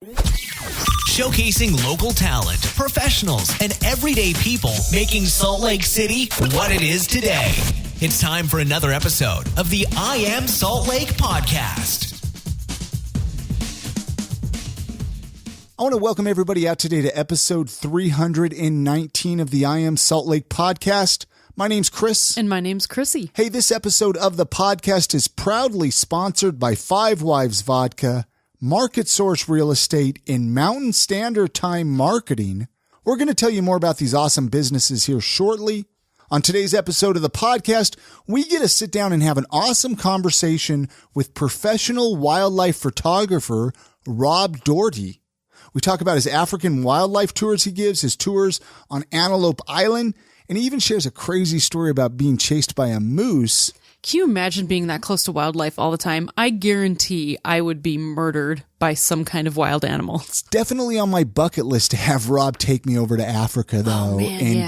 Showcasing local talent, professionals, and everyday people making Salt Lake City what it is today. It's time for another episode of the I Am Salt Lake podcast. I want to welcome everybody out today to episode 319 of the I Am Salt Lake podcast. My name's Chris. And my name's Chrissy. Hey, this episode of the podcast is proudly sponsored by Five Wives Vodka, Market Source Real Estate, and Mountain Standard Time Marketing. We're going to tell you more about these awesome businesses here shortly. On today's episode of the podcast, we get to sit down and have an awesome conversation with professional wildlife photographer Rob Daugherty. We talk about his African wildlife tours he gives, his tours on Antelope Island, and he even shares a crazy story about being chased by a moose. Can you imagine being that close to wildlife all the time? I guarantee I would be murdered by some kind of wild animal. It's definitely on my bucket list to have Rob take me over to Africa, though,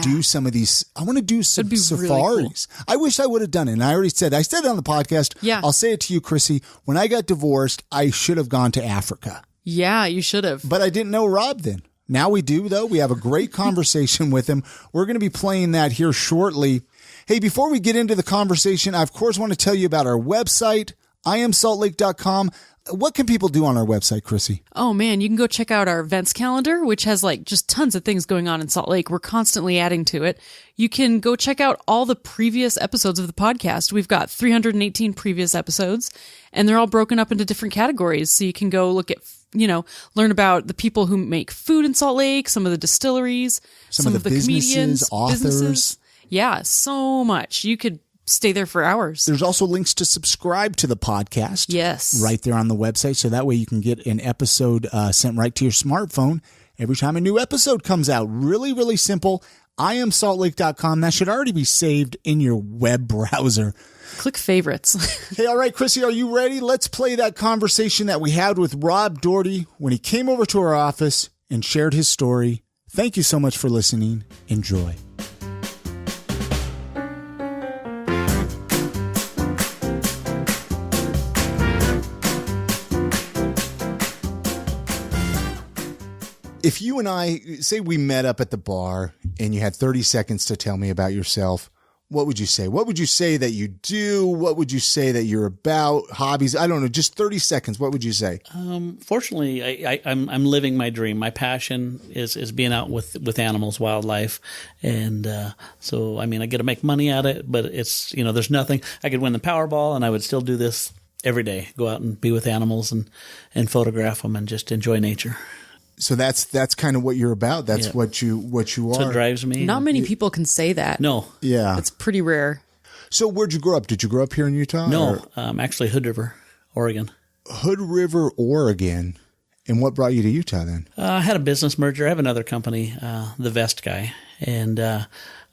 do some of these. I want to do some safaris. Really cool. I wish I would have done it. And I already said, I said it on the podcast. Yeah. I'll say it to you, Chrissy. When I got divorced, I should have gone to Africa. Yeah, you should have. But I didn't know Rob then. Now we do, though. We have a great conversation with him. We're going to be playing that here shortly. Hey, before we get into the conversation, I, of course, want to tell you about our website, iamsaltlake.com. What can people do on our website, Chrissy? Oh, man, you can go check out our events calendar, which has just tons of things going on in Salt Lake. We're constantly adding to it. You can go check out all the previous episodes of the podcast. We've got 318 previous episodes, and they're all broken up into different categories. So you can go look at, learn about the people who make food in Salt Lake, some of the distilleries, some of the comedians, authors. Yeah, so much. You could stay there for hours. There's also links to subscribe to the podcast. Yes. Right there on the website. So that way you can get an episode sent right to your smartphone every time a new episode comes out. Really, really simple. iamsaltlake.com. That should already be saved in your web browser. Click favorites. Hey, all right, Chrissy, are you ready? Let's play that conversation that we had with Rob Daugherty when he came over to our office and shared his story. Thank you so much for listening. Enjoy. If you and I, say we met up at the bar and you had 30 seconds to tell me about yourself, what would you say? What would you say that you do? What would you say that you're about? Hobbies? I don't know. Just 30 seconds. What would you say? Fortunately, I'm living my dream. My passion is being out with animals, wildlife. And so, I get to make money at it, but it's, there's nothing. I could win the Powerball and I would still do this every day. Go out and be with animals and photograph them and just enjoy nature. So that's kind of what you're about. That's what you are. So it drives me. Not many people can say that. No. Yeah. It's pretty rare. So where'd you grow up? Did you grow up here in Utah? No, actually Hood River, Oregon. Hood River, Oregon. And what brought you to Utah then? I had a business merger. I have another company, the Vest Guy, and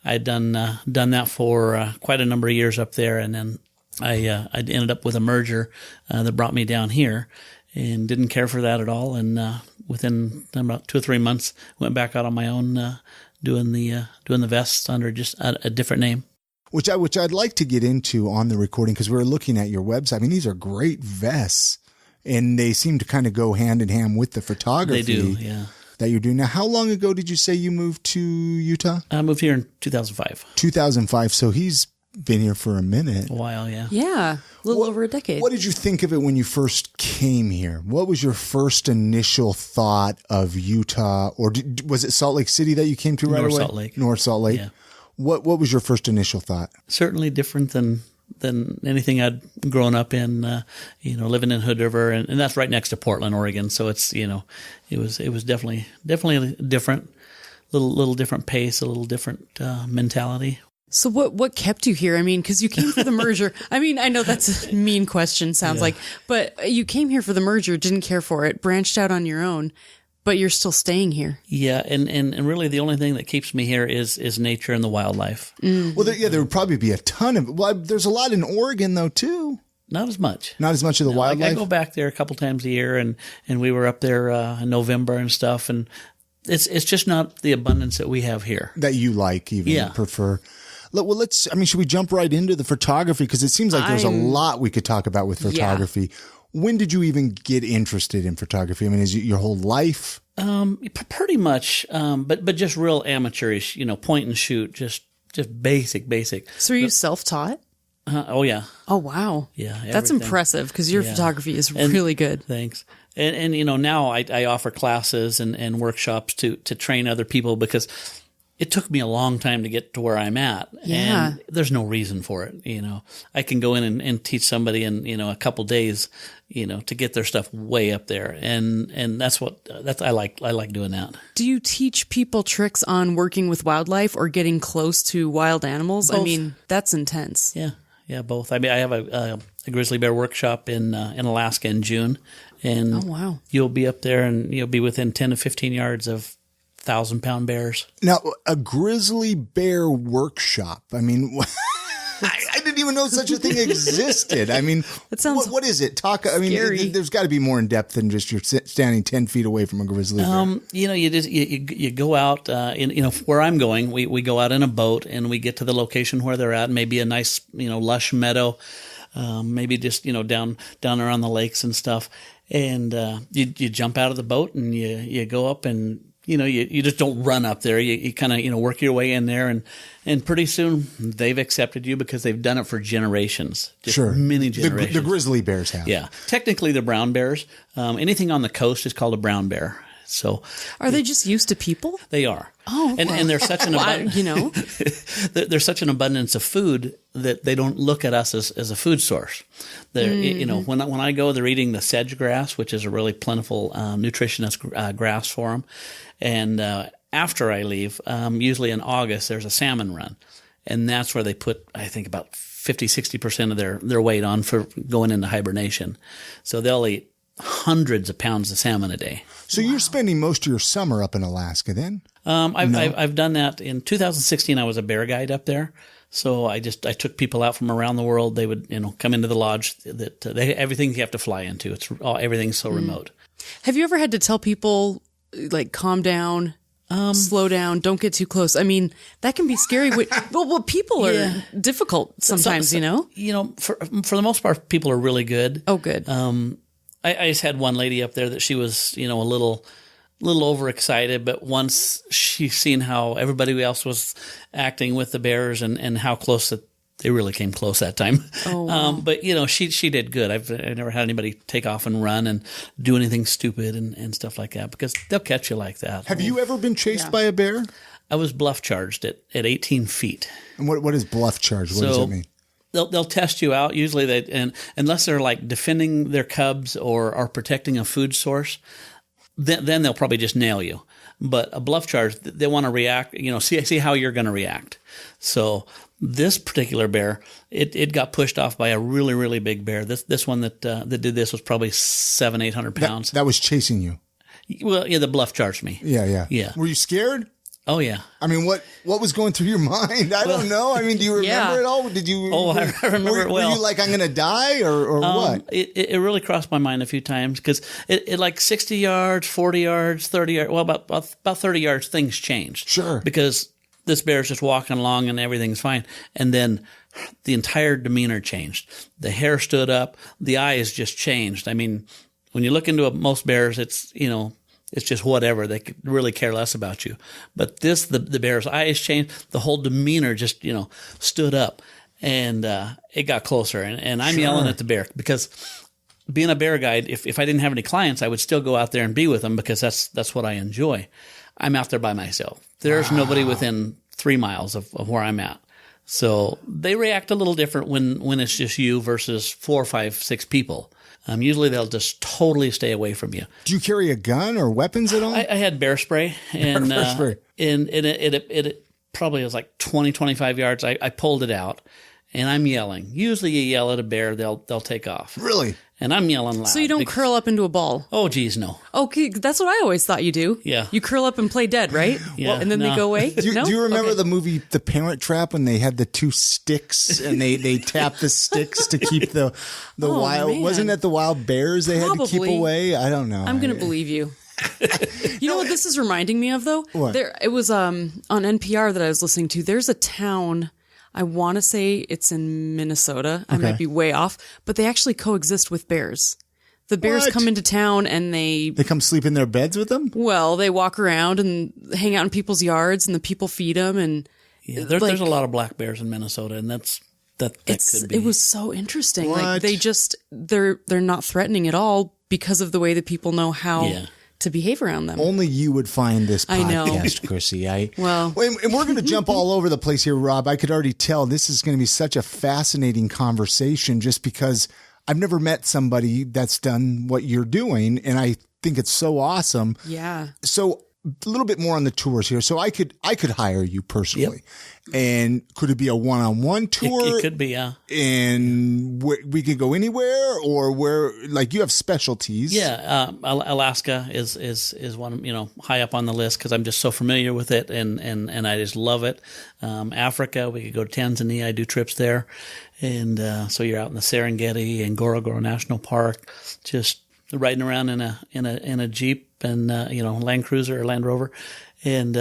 I'd done that for quite a number of years up there, and then I ended up with a merger that brought me down here, and didn't care for that at all, and within about 2 or 3 months, went back out on my own, doing the vests under just a different name. Which I'd like to get into on the recording, because we were looking at your website. These are great vests, and they seem to kind of go hand in hand with the photography. They do, yeah. That you're doing. Now, how long ago did you say you moved to Utah? I moved here in 2005. 2005. So he's been here for a minute. A while, yeah. Yeah, a little over a decade. What did you think of it when you first came here? What was your first initial thought of Utah? Or was it Salt Lake City that you came to right away? North Salt Lake. Yeah. What was your first initial thought? Certainly different than anything I'd grown up in, living in Hood River, and that's right next to Portland, Oregon. So it's, it was definitely different, little different pace, a little different mentality. So what kept you here? Because you came for the merger. I know that's a mean question, sounds like, but you came here for the merger, didn't care for it, branched out on your own, but you're still staying here. Yeah, and really the only thing that keeps me here is nature and the wildlife. Mm-hmm. Well, there would probably be a ton of, there's a lot in Oregon though too. Not as much. Not as much of the wildlife? I go back there a couple times a year, and we were up there in November and stuff, and it's just not the abundance that we have here. That you like, even prefer. Well, should we jump right into the photography? Because it seems like there's a lot we could talk about with photography. Yeah. when did you even get interested in photography? I mean, is it your whole life? Pretty much, but just real amateurish, point and shoot, just basic. So are you self-taught? Oh yeah. Oh, wow. Yeah. That's everything. impressive because your photography is really good. Thanks. And now I offer classes and workshops to train other people because it took me a long time to get to where I'm at. Yeah. And there's no reason for it. I can go in and teach somebody in, a couple days, to get their stuff way up there. And that's I like doing that. Do you teach people tricks on working with wildlife or getting close to wild animals? Both. I mean, that's intense. Yeah, both. I mean, I have a grizzly bear workshop in Alaska in June. And oh, wow. You'll be up there and you'll be within 10 to 15 yards of 1,000-pound bears. Now, a grizzly bear workshop. I mean, I didn't even know such a thing existed. I mean, that sounds what is it? Scary. I mean, there's got to be more in depth than just you're standing 10 feet away from a grizzly bear. You go out. Where I'm going, we go out in a boat and we get to the location where they're at. Maybe a nice, lush meadow. Maybe just down around the lakes and stuff. And you jump out of the boat and you go up and you just don't run up there. You kind of work your way in there and pretty soon they've accepted you because they've done it for generations. Just sure, many generations. The grizzly bears have. Yeah, technically they're brown bears. Anything on the coast is called a brown bear. So are they just used to people? They are. Oh, okay. And there's such an there's such an abundance of food that they don't look at us as a food source. When I go, they're eating the sedge grass, which is a really plentiful, nutritious grass for them. And after I leave, usually in August, there's a salmon run, and that's where they put, I think, about 50-60% of their weight on for going into hibernation. So they'll eat hundreds of pounds of salmon a day. So you're spending most of your summer up in Alaska then? I've done that. In 2016, I was a bear guide up there. So I took people out from around the world. They would, come into the lodge that everything you have to fly into. Everything's so remote. Have you ever had to tell people like calm down, slow down, don't get too close? I mean, that can be scary. Well, people are difficult sometimes, For the most part, people are really good. Oh, good. I just had one lady up there that she was, a little overexcited, but once she's seen how everybody else was acting with the bears and how close that they really came close that time. Oh, wow. But she did good. I've never had anybody take off and run and do anything stupid and stuff like that because they'll catch you like that. Have you ever been chased by a bear? I was bluff charged at 18 feet. And what is bluff charged? What does that mean? They'll test you out. Usually unless they're like defending their cubs or are protecting a food source, then they'll probably just nail you. But a bluff charge, they want to react, see how you're going to react. So this particular bear, it got pushed off by a really, really big bear. This one that did this was probably 700-800 pounds. That was chasing you. Well, yeah, the bluff charged me. Yeah. Were you scared? Oh yeah. I mean, what was going through your mind? I don't know. I mean, do you remember it all? Did you? Oh, I remember it well. Were you like, I'm going to die, or what? It really crossed my mind a few times because it like 60 yards, 40 yards, 30 yards. Well, about 30 yards, things changed. Sure. Because this bear's just walking along and everything's fine, and then the entire demeanor changed. The hair stood up. The eyes just changed. I mean, when you look into most bears, it's it's just whatever. They could really care less about you. But the bear's eyes changed. The whole demeanor just, stood up. And it got closer. And I'm yelling at the bear because being a bear guide, if I didn't have any clients, I would still go out there and be with them because that's what I enjoy. I'm out there by myself. There's nobody within 3 miles of where I'm at. So they react a little different when it's just you versus 4, 5, 6 people. Usually they'll just totally stay away from you. Do you carry a gun or weapons at all? I had bear spray, and bear spray. And it probably was like 20, 25 yards. I pulled it out, and I'm yelling. Usually you yell at a bear, they'll take off. Really? And I'm yelling loud. So you don't curl up into a ball? Oh, geez, no. Okay, that's what I always thought you do. Yeah. You curl up and play dead, right? Yeah. And then they go away? Do you remember the movie The Parent Trap when they had the 2 sticks and they tapped the sticks to keep the wild? Man. Wasn't that the wild bears they had to keep away? I don't know. I'm going to believe you. You know what this is reminding me of, though? What? It was on NPR that I was listening to. There's a town, I want to say it's in Minnesota. I might be way off, but they actually coexist with bears. The bears What? come into town and they come sleep in their beds with them? well, they walk around and hang out in people's yards, and the people feed them. And Yeah, there's a lot of black bears in Minnesota, and that could be. It was so interesting. What? Like they're not threatening at all because of the way that people know how to behave around them. Only you would find this I know. podcast, Chrissy. Well. And we're going to jump all over the place here, Rob. I could already tell this is going to be such a fascinating conversation just because I've never met somebody that's done what you're doing, and I think it's so awesome. Yeah. So a little bit more on the tours here. So I could hire you personally. Yep. And could it be a one-on-one tour? It could be, yeah. And we could go anywhere, or where, like, you have specialties. Yeah, Alaska is one, high up on the list because I'm just so familiar with it, and I just love it. Africa, we could go to Tanzania. I do trips there, and so you're out in the Serengeti and Ngorongoro National Park, just riding around in a Jeep and Land Cruiser or Land Rover, and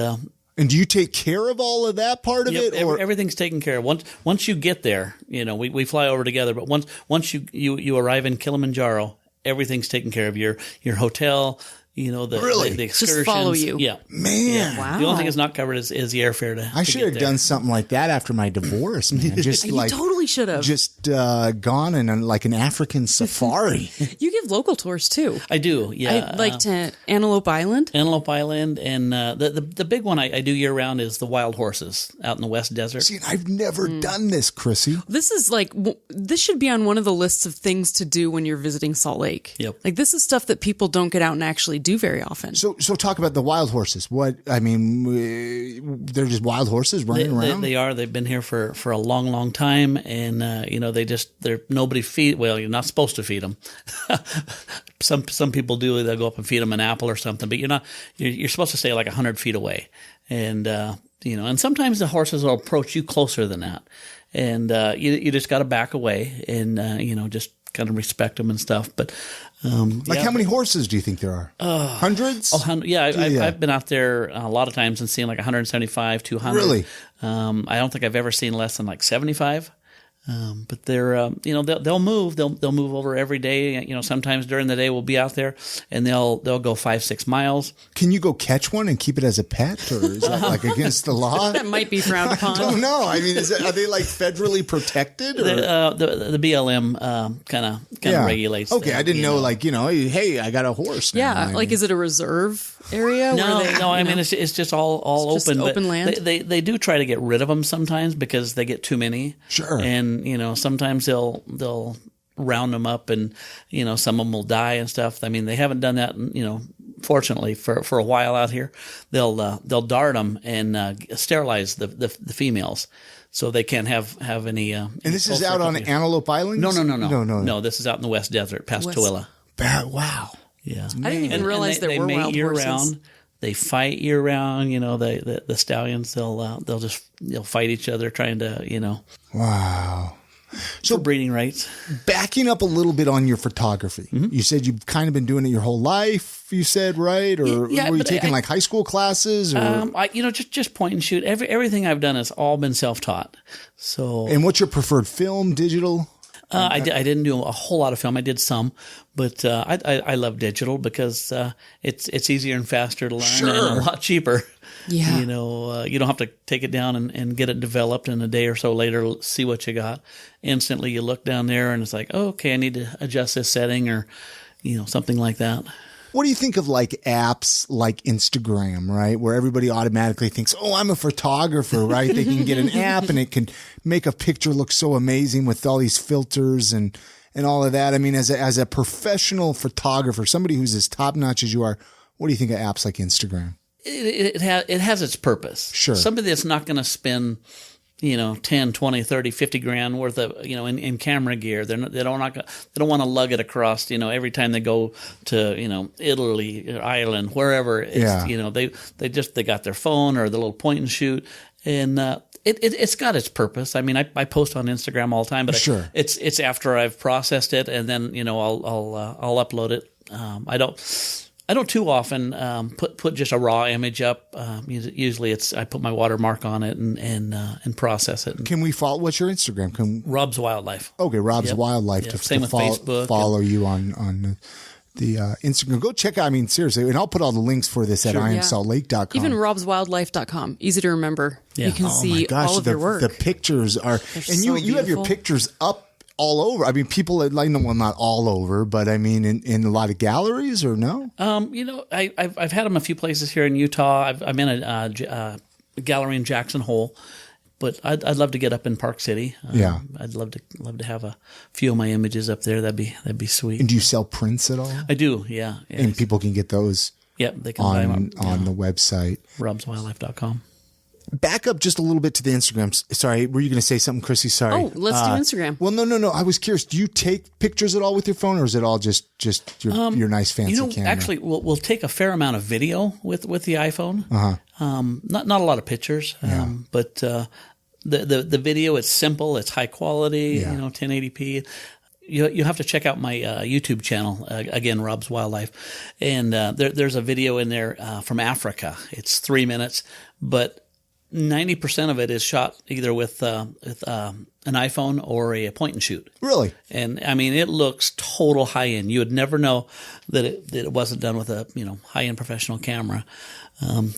do you take care of all of that part of yep, it? Or everything's taken care of. Once you get there, we fly over together. But once you arrive in Kilimanjaro, everything's taken care of. Your hotel, Really? the excursions. Just follow you. Yeah, Man. Yeah. Wow. The only thing that's not covered is the airfare to. I should have get there. done something like that after my divorce, man. Just You like totally should have. just gone in like an African safari. You give local tours too. I do. Yeah, I like to Antelope Island. Antelope Island, and the big one I do year round is the wild horses out in the West Desert. See, I've never done this, Chrissy. This is like this should be on one of the lists of things to do when you're visiting Salt Lake. Yep. Like this is stuff that people don't get out and actually do very often. So talk about the wild horses. They're just wild horses running around. They are. They've been here for a long time, and they're nobody feed. Well, you're not supposed to feed them. Some people do. They'll go up and feed them an apple or something, but you're not. You're supposed to stay like 100 feet away, and and sometimes the horses will approach you closer than that, and you just got to back away and just kind of respect them and stuff. But how many horses do you think there are? Hundreds? Yeah, I've been out there a lot of times and seen like 175, 200. Really? I don't think I've ever seen less than like 75. But they're, they'll move. They'll move over every day. Sometimes during the day we'll be out there, and they'll go 5-6 miles. Can you go catch one and keep it as a pet, or is that like against the law? That might be frowned upon. I don't know. I mean, are they like federally protected? Or? The BLM kind of regulates. Okay, that, I didn't know. Like hey, I got a horse. Now. Yeah, like is it a reserve area? No, where I mean it's just all It's open. just open land? They do try to get rid of them sometimes because they get too many. Sure. And sometimes they'll round them up, and some of them will die and stuff. I mean, they haven't done that. Fortunately, for a while out here, they'll dart them and sterilize the females, so they can't have any. And this is out on Antelope Island? No. This is out in the West Desert, past Tooele. Wow. Yeah, I didn't even realize there they were mate wild year horses. round. They fight year round. The stallions. They'll fight each other, trying to Wow. for breeding rights. Backing up a little bit on your photography, you said you've kind of been doing it your whole life. You said, right? Or Yeah, were you but taking like high school classes? Or? Just point and shoot. Everything I've done has all been self-taught. So, And what's your preferred film? Digital? I didn't do a whole lot of film. I did some, but I love digital because it's easier and faster to learn and a lot cheaper. Yeah. You don't have to take it down and get it developed, and a day or so later see what you got. Instantly you look down there and it's like, oh, okay, I need to adjust this setting or something like that. What do you think of like apps like Instagram, right? Where everybody automatically thinks, oh, I'm a photographer, right? They can get an app and it can make a picture look so amazing with all these filters and all of that. I mean, as a professional photographer, somebody who's as top notch as you are, what do you think of apps like Instagram? It has its purpose. Sure. Somebody that's not going to spend 10, 20, 30, 50 grand worth of, in camera gear. They don't want to lug it across, every time they go to, Italy or Ireland, wherever. They got their phone or the little point and shoot, and it's got its purpose. I mean, I post on Instagram all the time, but sure. It's after I've processed it, and then I'll upload it. I don't too often put just a raw image up. Usually I put my watermark on it and process it. Can we follow? What's your Instagram? Rob's Wildlife. Okay, Rob's Wildlife. Yep. To Same with follow, Facebook. Follow you on the Instagram. Go check out. I mean, seriously, and I'll put all the links for this at iamsaltlake.com. Even robswildlife.com. Easy to remember. Yeah. You can see all of your work. The pictures are, and you have your pictures up all over. I mean, people that like them, well, not all over, but I mean, in a lot of galleries, or no? I've had them a few places here in Utah. I'm in a gallery in Jackson Hole, but I'd love to get up in Park City. I'd love to have a few of my images up there. That'd be sweet. And do you sell prints at all? I do, yeah. And people can get those. Yep, they can buy them on the website. robswildlife.com. Back up just a little bit to the Instagram. Sorry, were you going to say something, Chrissy? Sorry. Oh, let's do Instagram. Well, no. I was curious. Do you take pictures at all with your phone, or is it all just your nice fancy camera? Actually, we'll take a fair amount of video with the iPhone. Not a lot of pictures, but the video, it's simple, it's high quality, 1080p. You have to check out my YouTube channel, again, Rob's Wildlife. And there's a video in there from Africa. It's 3 minutes, but 90% of it is shot either with an iPhone or a point and shoot. Really? And I mean, it looks total high end. You would never know that it wasn't done with a high end professional camera.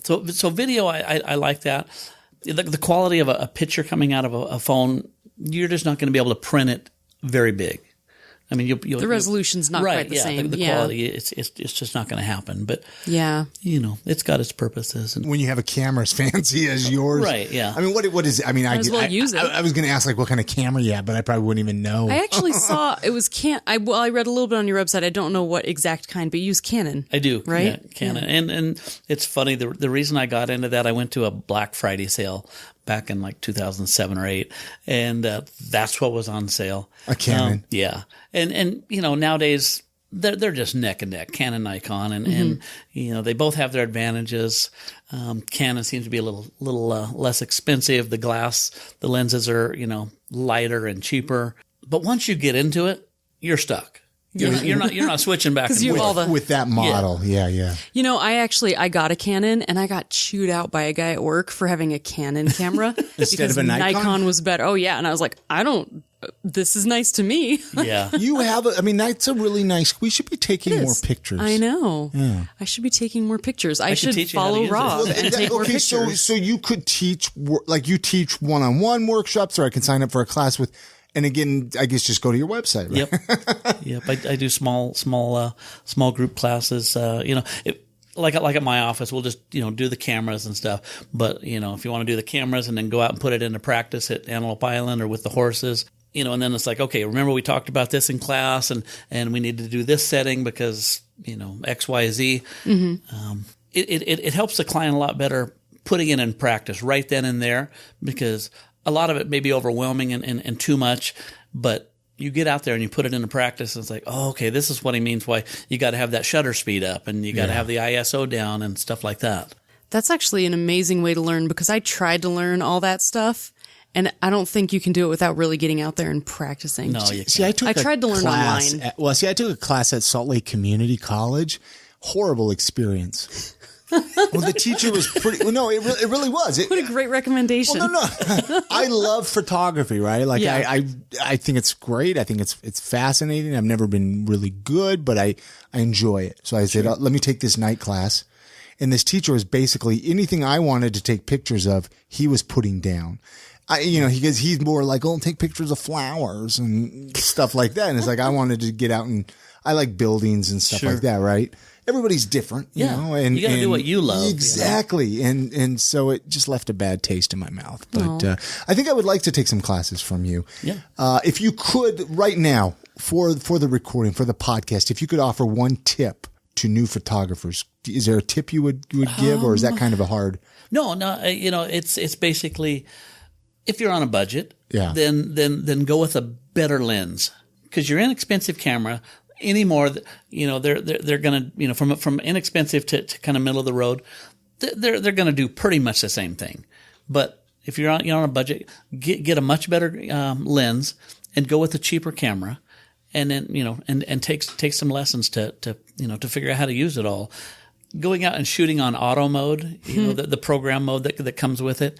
So video, I like that. The quality of a picture coming out of a phone, you're just not going to be able to print it very big. I mean, the resolution's not quite the same. The quality, it's just not going to happen. But it's got its purposes. And when you have a camera as fancy as yours, right? Yeah. I mean, what is it? I mean, use it. I was going to ask like what kind of camera you have, but I probably wouldn't even know. I actually saw it was I read a little bit on your website. I don't know what exact kind, but you use Canon. I do, right? Yeah, Canon, and it's funny. The reason I got into that, I went to a Black Friday sale back in like 2007 or 8, and that's what was on sale. A Canon, yeah, and nowadays they're just neck and neck, Canon, Nikon, and they both have their advantages. Canon seems to be a little less expensive. The lenses are lighter and cheaper, but once you get into it, you're stuck. You're not switching back and forth with that model. Yeah. I got a Canon and I got chewed out by a guy at work for having a Canon camera instead of a Nikon was better. Oh yeah, and I was like, this is nice to me. Yeah. That's a really nice. We should be taking more pictures. I know. Yeah. I should be taking more pictures. I should follow Rob and take more pictures. So you could teach, like you teach one-on-one workshops, or I can sign up for a class with. And again, I guess just go to your website, right? Yep. I do small group classes. Like at my office, we'll just do the cameras and stuff. But if you want to do the cameras and then go out and put it into practice at Antelope Island or with the horses, and then it's like, okay, remember we talked about this in class, and we need to do this setting because X, Y, Z. Mm-hmm. It helps the client a lot better putting it in practice right then and there, because a lot of it may be overwhelming and too much, but you get out there and you put it into practice and it's like, oh, okay, this is what he means why you got to have that shutter speed up and you got to have the ISO down and stuff like that. That's actually an amazing way to learn, because I tried to learn all that stuff and I don't think you can do it without really getting out there and practicing. No, you can't. I tried to learn online. I took a class at Salt Lake Community College. Horrible experience. Well, the teacher was pretty. Well, no, it really was. What a great recommendation. Well, no. I love photography, right? Like, I think it's great. I think it's fascinating. I've never been really good, but I enjoy it. So I said, let me take this night class. And this teacher was basically anything I wanted to take pictures of, he was putting down. He's more like, take pictures of flowers and stuff like that. And it's like, I wanted to get out and I like buildings and stuff like that, right? Everybody's different, you know, and you got to do what you love. Exactly. And so it just left a bad taste in my mouth. But I think I would like to take some classes from you. Yeah. If you could right now for the recording, for the podcast, if you could offer one tip to new photographers, is there a tip you would give, or is that kind of a hard? No, it's basically, if you're on a budget, then go with a better lens, because your inexpensive camera anymore, they're going to, from inexpensive to kind of middle of the road, they're going to do pretty much the same thing. But if you're on a budget, get a much better lens and go with a cheaper camera, and then, and take some lessons to figure out how to use it all. Going out and shooting on auto mode, the program mode that comes with it,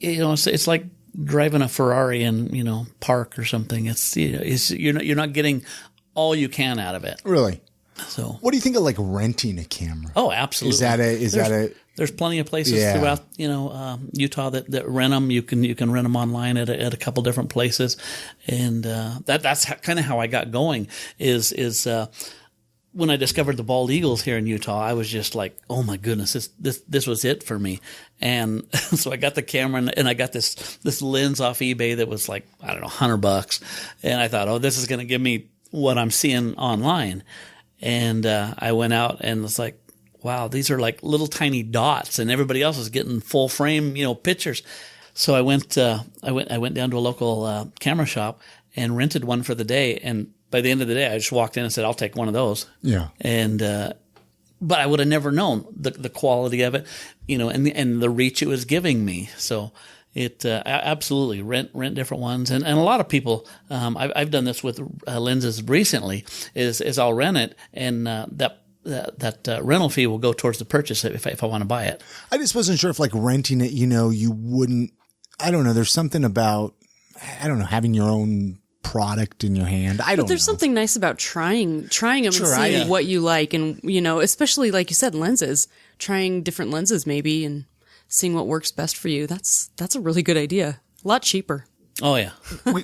it's like driving a Ferrari in, park or something. You're not getting all you can out of it. Really? So what do you think of like renting a camera? Oh, absolutely. There's plenty of places throughout, Utah that rent them. You can rent them online at a couple different places. And, that's kind of how I got going is when I discovered the bald eagles here in Utah, I was just like, oh my goodness, this was it for me. And so I got the camera and I got this lens off eBay that was like, I don't know, $100. And I thought, oh, this is going to give me what I'm seeing online. And, I went out and was like, wow, these are like little tiny dots and everybody else is getting full frame, pictures. So I went down to a local, camera shop and rented one for the day. And by the end of the day, I just walked in and said, I'll take one of those. Yeah. And, but I would have never known the quality of it, and the reach it was giving me. So it, absolutely rent different ones. And a lot of people, I've done this with lenses recently is I'll rent it and, that rental fee will go towards the purchase if I want to buy it. I just wasn't sure if like renting it, you wouldn't, I don't know. There's something about, having your own product in your hand. But there's something nice about trying them and seeing what you like. And, especially like you said, lenses, trying different lenses maybe and seeing what works best for you. That's a really good idea. A lot cheaper. Oh, yeah.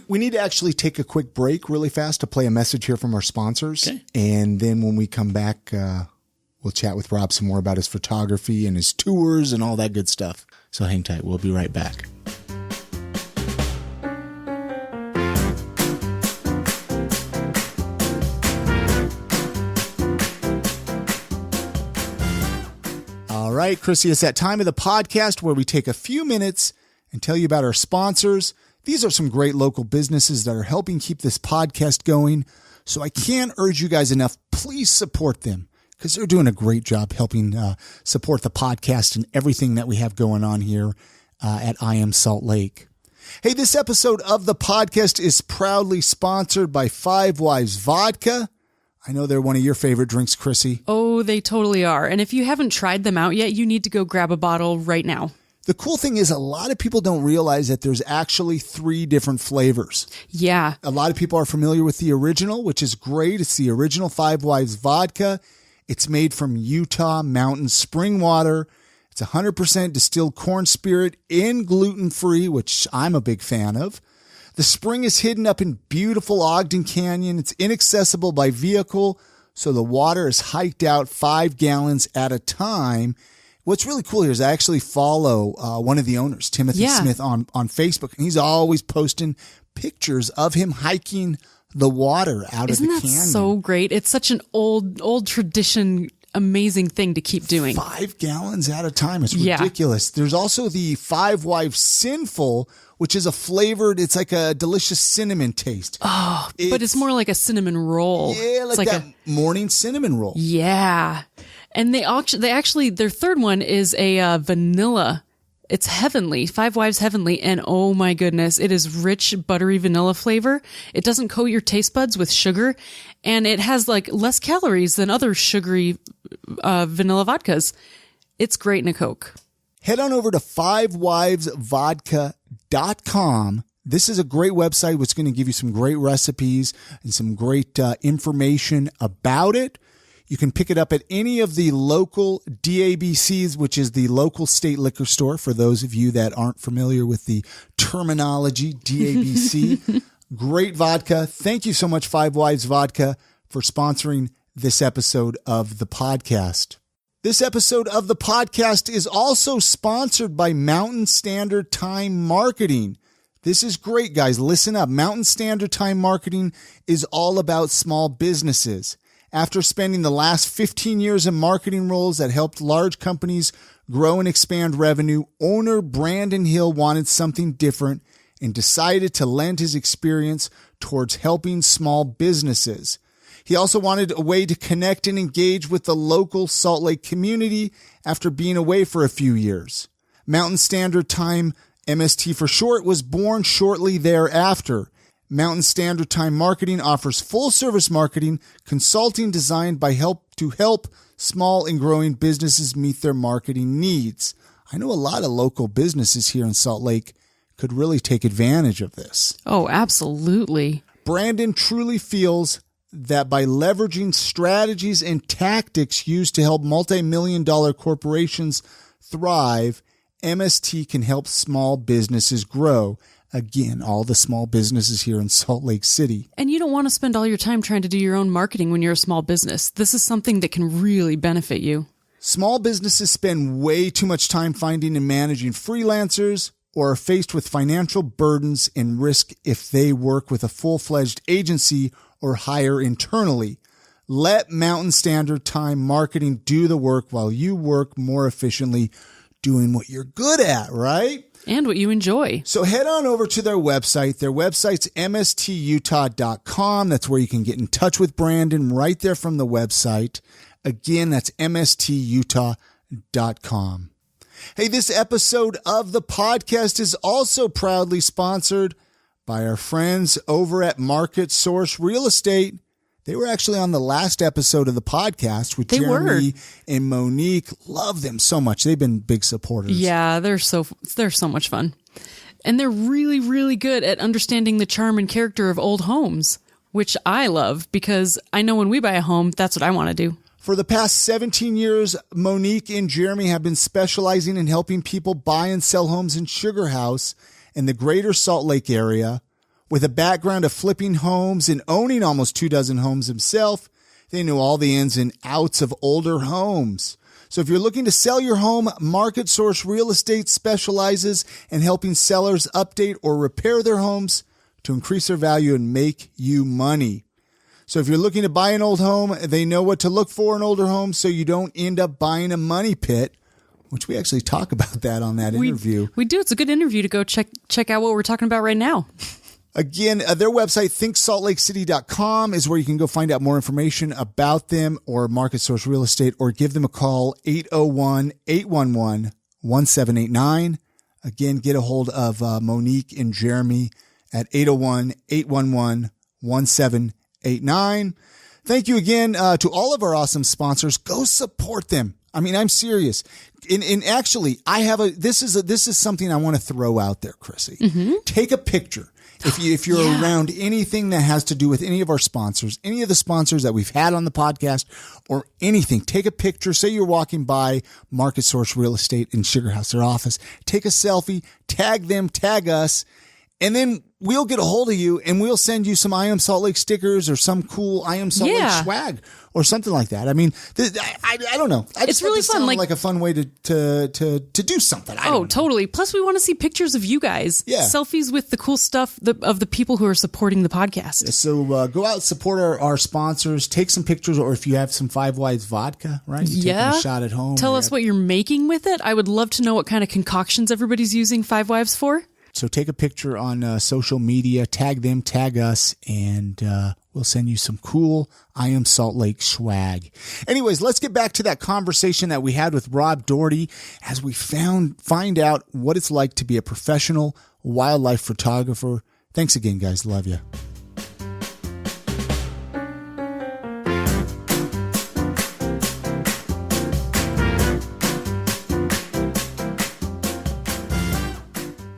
we need to actually take a quick break really fast to play a message here from our sponsors. Okay. And then when we come back, we'll chat with Rob some more about his photography and his tours and all that good stuff. So hang tight. We'll be right back. All right, Chrissy, it's that time of the podcast where we take a few minutes and tell you about our sponsors. These are some great local businesses that are helping keep this podcast going. So I can't urge you guys enough. Please support them because they're doing a great job helping support the podcast and everything that we have going on here at I Am Salt Lake. Hey, this episode of the podcast is proudly sponsored by Five Wives Vodka. I know they're one of your favorite drinks, Chrissy. Oh, they totally are. And if you haven't tried them out yet, you need to go grab a bottle right now. The cool thing is a lot of people don't realize that there's actually 3 different flavors. Yeah. A lot of people are familiar with the original, which is great. It's the original Five Wives Vodka. It's made from Utah mountain spring water. It's 100% distilled corn spirit and gluten-free, which I'm a big fan of. The spring is hidden up in beautiful Ogden Canyon. It's inaccessible by vehicle, so the water is hiked out 5 gallons at a time. What's really cool here is I actually follow one of the owners, Timothy Smith, on Facebook, and he's always posting pictures of him hiking the water out of the canyon. Isn't that so great? It's such an old tradition, amazing thing to keep doing. 5 gallons at a time. It's ridiculous. There's also the Five Wives Sinful, which is it's like a delicious cinnamon taste. Oh, but it's more like a cinnamon roll. Yeah, like that morning cinnamon roll. Yeah. And they actually, their third one is a vanilla. It's heavenly, Five Wives Heavenly. And oh my goodness, it is rich, buttery vanilla flavor. It doesn't coat your taste buds with sugar. And it has like less calories than other sugary vanilla vodkas. It's great in a Coke. Head on over to fivewivesvodka.com. This is a great website which is going to give you some great recipes and some great information about it. You can pick it up at any of the local DABCs, which is the local state liquor store, for those of you that aren't familiar with the terminology, DABC. Great vodka. Thank you so much, Five Wives Vodka, for sponsoring this episode of the podcast. This episode of the podcast is also sponsored by Mountain Standard Time Marketing. This is great, guys. Listen up. Mountain Standard Time Marketing is all about small businesses. After spending the last 15 years in marketing roles that helped large companies grow and expand revenue, owner Brandon Hill wanted something different and decided to lend his experience towards helping small businesses. He also wanted a way to connect and engage with the local Salt Lake community after being away for a few years. Mountain Standard Time, MST for short, was born shortly thereafter. Mountain Standard Time Marketing offers full-service marketing consulting designed to help small and growing businesses meet their marketing needs. I know a lot of local businesses here in Salt Lake could really take advantage of this. Oh, absolutely. Brandon truly feels that by leveraging strategies and tactics used to help multi-million-dollar corporations thrive, MST can help small businesses grow. Again, all the small businesses here in Salt Lake City. And you don't want to spend all your time trying to do your own marketing when you're a small business. This is something that can really benefit you. Small businesses spend way too much time finding and managing freelancers or are faced with financial burdens and risk if they work with a full-fledged agency or hire internally. Let Mountain Standard Time Marketing do the work while you work more efficiently doing what you're good at, right? And what you enjoy. So head on over to their website. Their website's mstutah.com. That's where you can get in touch with Brandon right there from the website. Again, that's mstutah.com. Hey, this episode of the podcast is also proudly sponsored by our friends over at Market Source Real Estate. They were actually on the last episode of the podcast with Jeremy and Monique. Love them so much. They've been big supporters. Yeah, they're so much fun. And they're really, really good at understanding the charm and character of old homes, which I love because I know when we buy a home, that's what I want to do. For the past 17 years, Monique and Jeremy have been specializing in helping people buy and sell homes in Sugar House in the greater Salt Lake area. With a background of flipping homes and owning almost 24 homes himself, they know all the ins and outs of older homes. So if you're looking to sell your home, Market Source Real Estate specializes in helping sellers update or repair their homes to increase their value and make you money. So if you're looking to buy an old home, they know what to look for in older homes so you don't end up buying a money pit, which we actually talk about that on that interview. We do. It's a good interview to go check out what we're talking about right now. Again, their website, thinksaltlakecity.com, is where you can go find out more information about them or Market Source Real Estate, or give them a call, 801-811-1789. Again, get a hold of Monique and Jeremy at 801-811-1789. Thank you again to all of our awesome sponsors. Go support them. I mean, I'm serious. And actually, this is something I want to throw out there, Chrissy. Mm-hmm. Take a picture. If you're around anything that has to do with any of our sponsors, any of the sponsors that we've had on the podcast or anything, take a picture. Say you're walking by Market Source Real Estate in Sugar House, their office. Take a selfie, tag them, tag us, and then we'll get a hold of you and we'll send you some I Am Salt Lake stickers or some cool I Am Salt Lake swag or something like that. I mean, I don't know. It's really fun. Like a fun way to do something. Totally. Plus, we want to see pictures of you guys. Yeah. Selfies with the cool stuff of the people who are supporting the podcast. So go out, support our sponsors, take some pictures, or if you have some Five Wives vodka, right? You're taking a shot at home. Tell us what you're making with it. I would love to know what kind of concoctions everybody's using Five Wives for. So take a picture on social media, tag them, tag us, and we'll send you some cool I Am Salt Lake swag. Anyways, let's get back to that conversation that we had with Rob Daugherty as we find out what it's like to be a professional wildlife photographer. Thanks again, guys. Love you.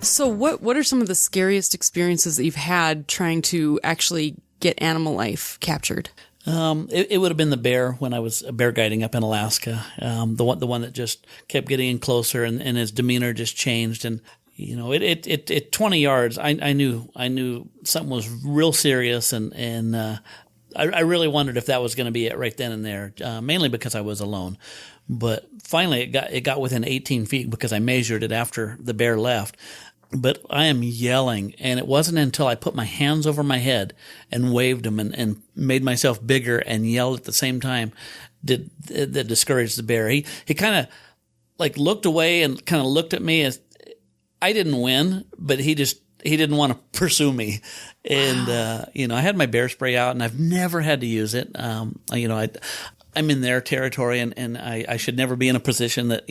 So what are some of the scariest experiences that you've had trying to actually get animal life captured? It would have been the bear when I was bear guiding up in Alaska. The one that just kept getting in closer and his demeanor just changed. And, you know, it 20 yards, I knew something was real serious. And I really wondered if that was going to be it right then and there, mainly because I was alone. But finally it got within 18 feet because I measured it after the bear left. But I am yelling, and it wasn't until I put my hands over my head and waved them and made myself bigger and yelled at the same time that discouraged the bear. He kind of like looked away and kind of looked at me as I didn't win, but he didn't want to pursue me. And, I had my bear spray out and I've never had to use it. I'm in their territory, and I should never be in a position that,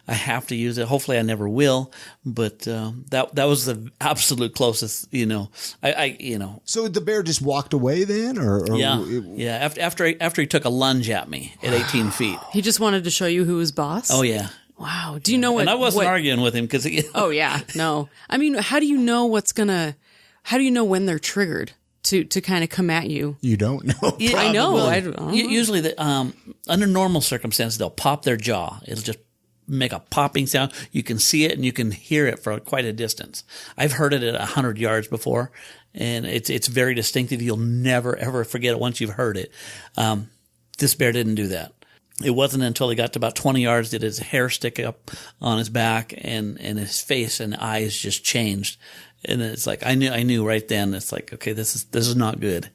I have to use it. Hopefully I never will, but that was the absolute closest, So the bear just walked away then? Or yeah. After he took a lunge at me at 18 feet. He just wanted to show you who was boss? Oh, yeah. Wow. Do you know what? And I wasn't arguing with him because Oh, yeah. No. I mean, how do you know when they're triggered to kind of come at you? You don't know. Yeah, I know. Well, I don't know. Usually, under normal circumstances, they'll pop their jaw. It'll just make a popping sound. You can see it and you can hear it for quite a distance. I've heard it at 100 yards before, and it's very distinctive. You'll never, ever forget it once you've heard it. This bear didn't do that. It wasn't until he got to about 20 yards did his hair stick up on his back and his face and eyes just changed. And it's like, I knew right then, it's like, okay, this is not good.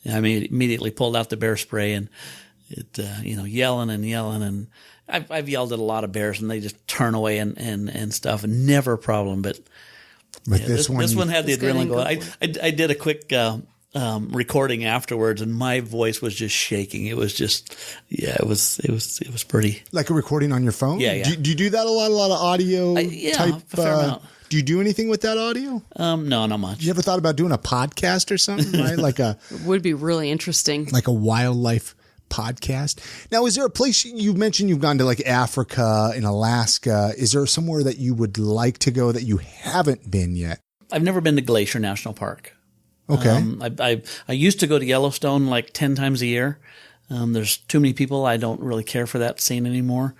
And I immediately pulled out the bear spray and it, yelling. And I've yelled at a lot of bears and they just turn away and stuff, and never a problem. But this one had the adrenaline going. I did a quick, recording afterwards, and my voice was just shaking. It was just, it was pretty. Like a recording on your phone? Yeah. Do you do that a lot of audio type? A fair amount. Do you do anything with that audio? No, not much. You ever thought about doing a podcast or something? Right, It would be really interesting. like a wildlife podcast. Now, is there a place you mentioned you've gone to, like Africa and Alaska? Is there somewhere that you would like to go that you haven't been yet? I've never been to Glacier National Park. Okay. I used to go to Yellowstone like 10 times a year. There's too many people. I don't really care for that scene anymore,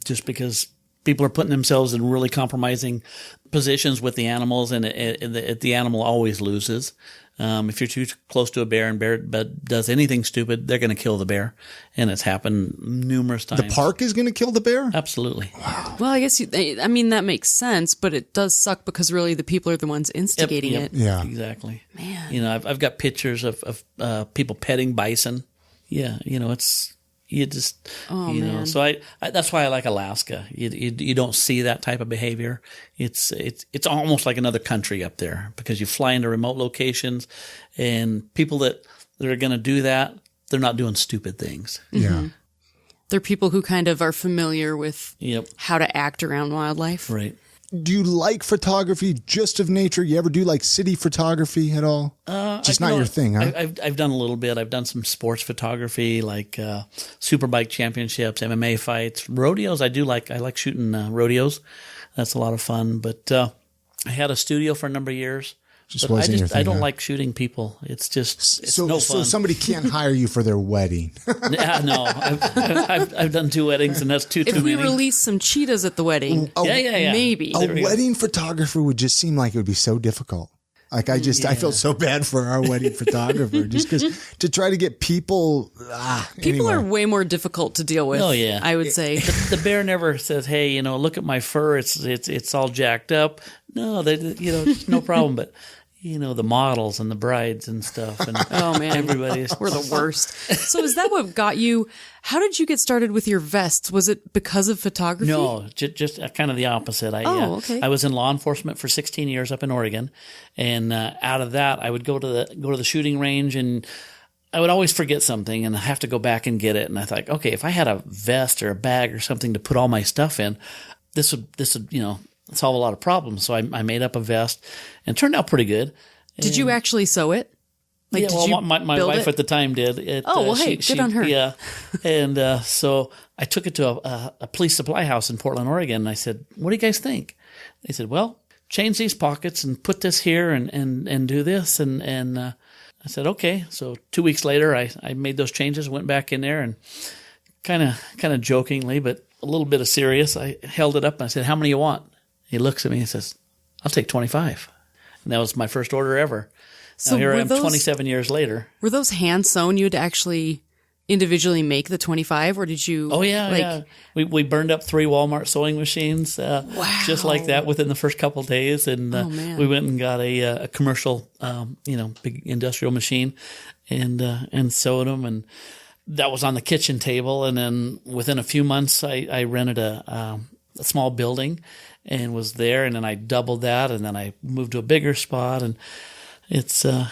just because people are putting themselves in really compromising positions with the animals, and the animal always loses. If you're too close to a bear and bear does anything stupid, they're going to kill the bear, and it's happened numerous times. The park is going to kill the bear? Absolutely. Wow. Well, I guess that makes sense, but it does suck because really the people are the ones instigating it. Yeah, exactly. Man, I've got pictures of people petting bison. Yeah, it's. You just, man. So I that's why I like Alaska. You don't see that type of behavior. It's almost like another country up there because you fly into remote locations, and people that are going to do that, they're not doing stupid things. Yeah. Mm-hmm. They're people who kind of are familiar with how to act around wildlife. Right. Do you like photography just of nature? You ever do like city photography at all? Just not your thing, huh? I've done a little bit. I've done some sports photography, like superbike championships, MMA fights, rodeos. I like shooting rodeos. That's a lot of fun. But I had a studio for a number of years. I don't like shooting people. It's just no fun. So somebody can't hire you for their wedding. No, I've done 2 weddings, and that's too many. If we release some cheetahs at the wedding, maybe. A wedding photographer would just seem like it would be so difficult. Like I felt so bad for our wedding photographer just because to try to get people. People are way more difficult to deal with. Oh yeah, I would say the bear never says, "Hey, look at my fur. It's all jacked up." No, no problem. But the models and the brides and stuff, and oh man, everybody's we're the worst. So is that what got you? How did you get started with your vests? Was it because of photography? No, just kind of the opposite. Okay. I was in law enforcement for 16 years up in Oregon, and out of that, I would go to the shooting range, and I would always forget something, and I have to go back and get it. And I thought, okay, if I had a vest or a bag or something to put all my stuff in, this would solve a lot of problems. So I made up a vest, and it turned out pretty good. Did you actually sew it? Like, my wife at the time did. Good on her. Yeah. And so I took it to a police supply house in Portland, Oregon, and I said, what do you guys think? They said, well, change these pockets and put this here and do this. And I said, okay. So 2 weeks later, I made those changes, went back in there, and kind of jokingly, but a little bit of serious, I held it up and I said, how many you want? He looks at me and says, I'll take 25. And that was my first order ever. So now here I am 27 years later. Were those hand sewn? You had to actually individually make the 25, or did you? Oh yeah, yeah. We burned up 3 Walmart sewing machines, just like that within the first couple of days, and we went and got a commercial, big industrial machine, and sewed them, and that was on the kitchen table. And then within a few months, I rented a small building and was there, and then I doubled that, and then I moved to a bigger spot, and So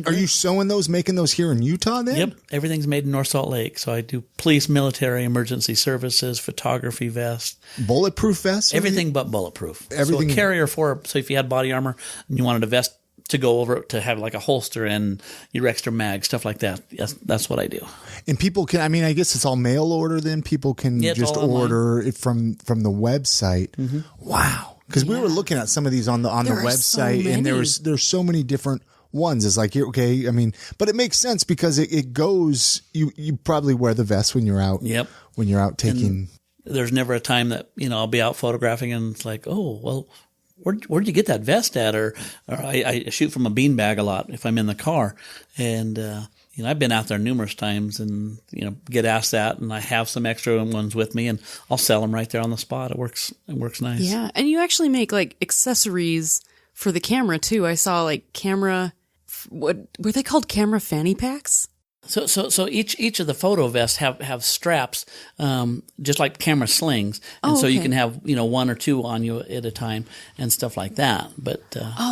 are you sewing those, making those here in Utah then? Yep. Everything's made in North Salt Lake. So I do police, military, emergency services, photography vests. Bulletproof vests? Everything but bulletproof. Everything. So a carrier so if you had body armor and you wanted a vest to go over it to have like a holster and your extra mag, stuff like that. Yes, that's what I do. And people can, I guess it's all mail order then? People can just order it from the website. Mm-hmm. Wow. Because we were looking at some of these on the website, and there's so many different ones. It's like, okay, but it makes sense because it goes. You probably wear the vest when you're out. Yep. When you're out taking. And there's never a time that I'll be out photographing and it's like, oh well, where'd you get that vest at? Or I shoot from a beanbag a lot if I'm in the car, and I've been out there numerous times and, get asked that, and I have some extra ones with me and I'll sell them right there on the spot. It works nice. Yeah. And you actually make like accessories for the camera too. I saw like what were they called? Camera fanny packs? So each of the photo vests have straps, just like camera slings, and so you can have one or two on you at a time and stuff like that. But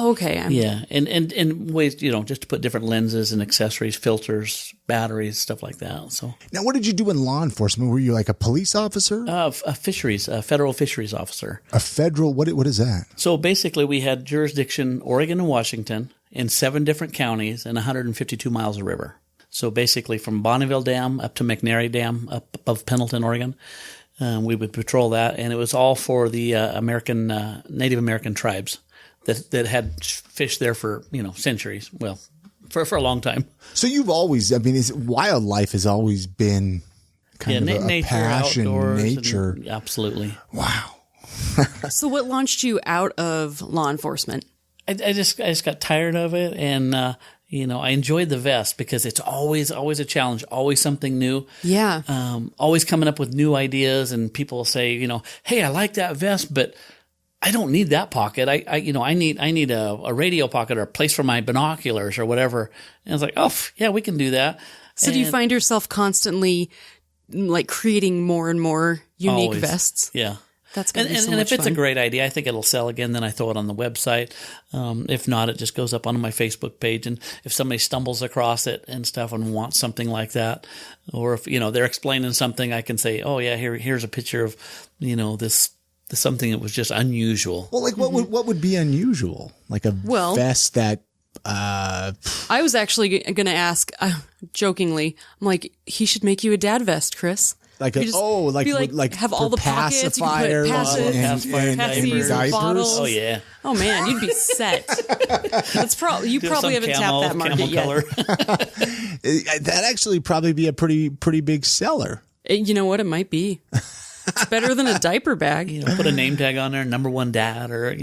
okay, and ways just to put different lenses and accessories, filters, batteries, stuff like that. So now, what did you do in law enforcement? Were you like a police officer? A federal fisheries officer. A federal what is that? So basically, we had jurisdiction Oregon and Washington in 7 different counties and 152 miles of river. So basically from Bonneville Dam up to McNary Dam up above Pendleton, Oregon, we would patrol that. And it was all for the Native American tribes that had fished there for, centuries. Well, for a long time. So you've always, wildlife has always been kind of a passion, nature. Absolutely. Wow. So what launched you out of law enforcement? I just got tired of it, and I enjoyed the vest because it's always a challenge, always something new. Yeah. Always coming up with new ideas, and people will say, hey, I like that vest, but I don't need that pocket. I need a radio pocket or a place for my binoculars or whatever. And I was like, oh yeah, we can do that. So do you find yourself constantly like creating more and more unique vests? Yeah. That's going to be so and much if it's fun. a great idea, I think it'll sell again. Then I throw it on the website. If not, it just goes up on my Facebook page. And if somebody stumbles across it and stuff and wants something like that, or if they're explaining something, I can say, oh yeah, here's a picture of this something that was just unusual. Well, like what would be unusual? Like a vest that. I was actually going to ask jokingly. I'm like, he should make you a dad vest, Chris. Like have all the pockets, you can put pacifiers, diapers. bottles. Oh yeah. Oh man, you'd be set. That's probably haven't tapped that market yet. That'd actually probably be a pretty big seller. You know what? It might be. It's better than a diaper bag. Put a name tag on there, #1 dad, or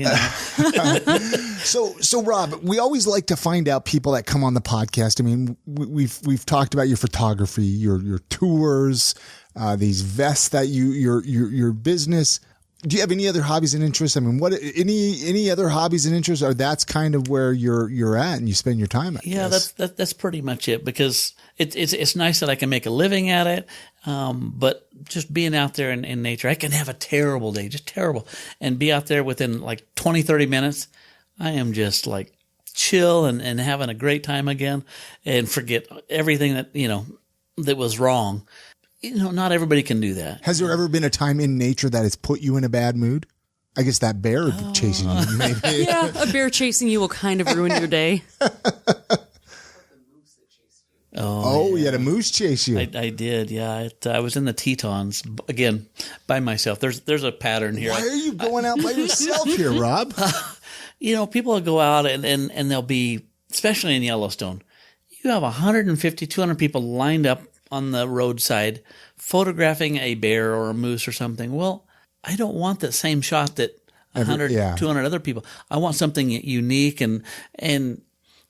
So Rob, we always like to find out people that come on the podcast. We've talked about your photography, your tours, these vests that your business. Do you have any other hobbies and interests? What any other hobbies and interests? Or that's kind of where you're at and you spend your time at? Yeah, that's pretty much it, because it's nice that I can make a living at it. But just being out there in nature, I can have a terrible day, just terrible, and be out there within like 20, 30 minutes. I am just like chill and having a great time again, and forget everything that that was wrong. Not everybody can do that. Has there ever been a time in nature that has put you in a bad mood? I guess that bear chasing you, maybe. Yeah, a bear chasing you will kind of ruin your day. Oh, you had a moose chase you. I did, yeah. I was in the Tetons, again, by myself. There's a pattern here. Why are you going out by yourself here, Rob? People will go out and they'll be, especially in Yellowstone, you have 150, 200 people lined up on the roadside photographing a bear or a moose or something. Well, I don't want that same shot that 100, 200 other people. I want something unique, and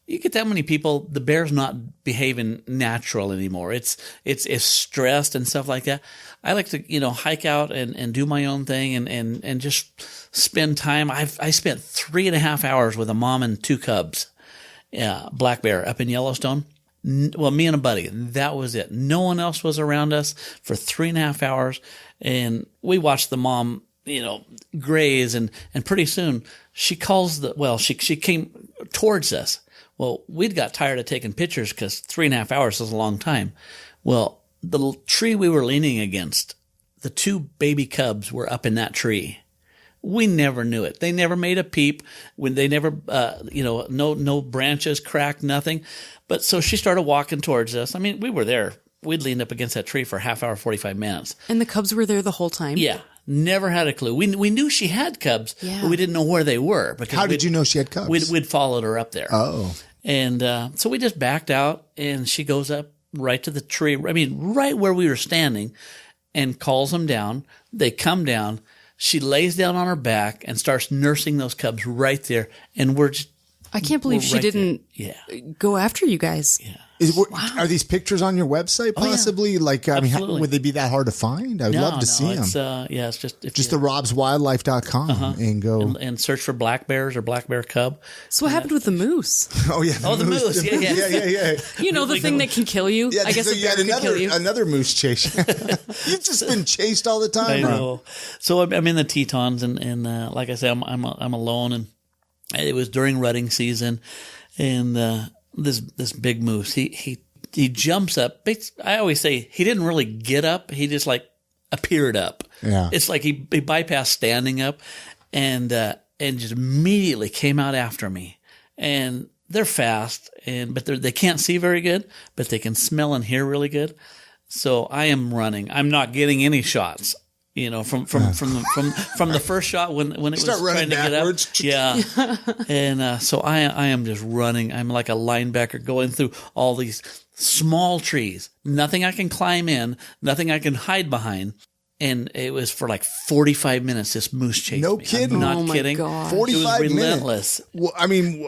you get that many people, the bear's not behaving natural anymore. It's stressed and stuff like that. I like to, hike out and do my own thing and just spend time. I spent 3.5 hours with a mom and 2 cubs. Yeah, black bear up in Yellowstone. Well, me and a buddy, that was it. No one else was around us for 3.5 hours. And we watched the mom, graze, and pretty soon she calls she came towards us. Well, we'd got tired of taking pictures because 3.5 hours is a long time. Well, the tree we were leaning against, the 2 baby cubs were up in that tree. We never knew it. They never made a peep. When they never, no branches cracked, nothing. But so she started walking towards us. I mean, we were there. We'd leaned up against that tree for a half hour, 45 minutes. And the cubs were there the whole time? Yeah. Never had a clue. We knew she had cubs, Yeah. but we didn't know where they were. How did you know she had cubs? We'd followed her up there. Oh. And so we just backed out, and she goes up right to the tree. I mean, right where we were standing, and calls them down. They come down. She lays down on her back and starts nursing those cubs right there. And we're just... I can't believe she right didn't go after you guys. Yeah. Are these pictures on your website possibly? Oh, yeah. I mean, would they be that hard to find? I'd love to see them. It's just the robswildlife.com and go and search for black bears or black bear cub. So what happened with the moose? Oh yeah, the moose. Yeah. The thing that can kill you. Yeah, I guess so you had could kill you. another moose chase. You've just been chased all the time. I know. So I'm in the Tetons, and like I said, I'm alone, and it was during rutting season, and this big moose, he jumps up. I always say he didn't really get up. He just like appeared up. Yeah. It's like he bypassed standing up, and just immediately came out after me. And they're fast, but they can't see very good, but they can smell and hear really good. So I am running. I'm not getting any shots. From the first shot when it was trying to backwards. Get up. Yeah. And so I am just running. I'm like a linebacker going through all these small trees. Nothing I can climb in, nothing I can hide behind. And it was for like 45 minutes, this moose chased me. No kidding. I'm not kidding. God. 45 it was minutes. relentless. Well, I mean,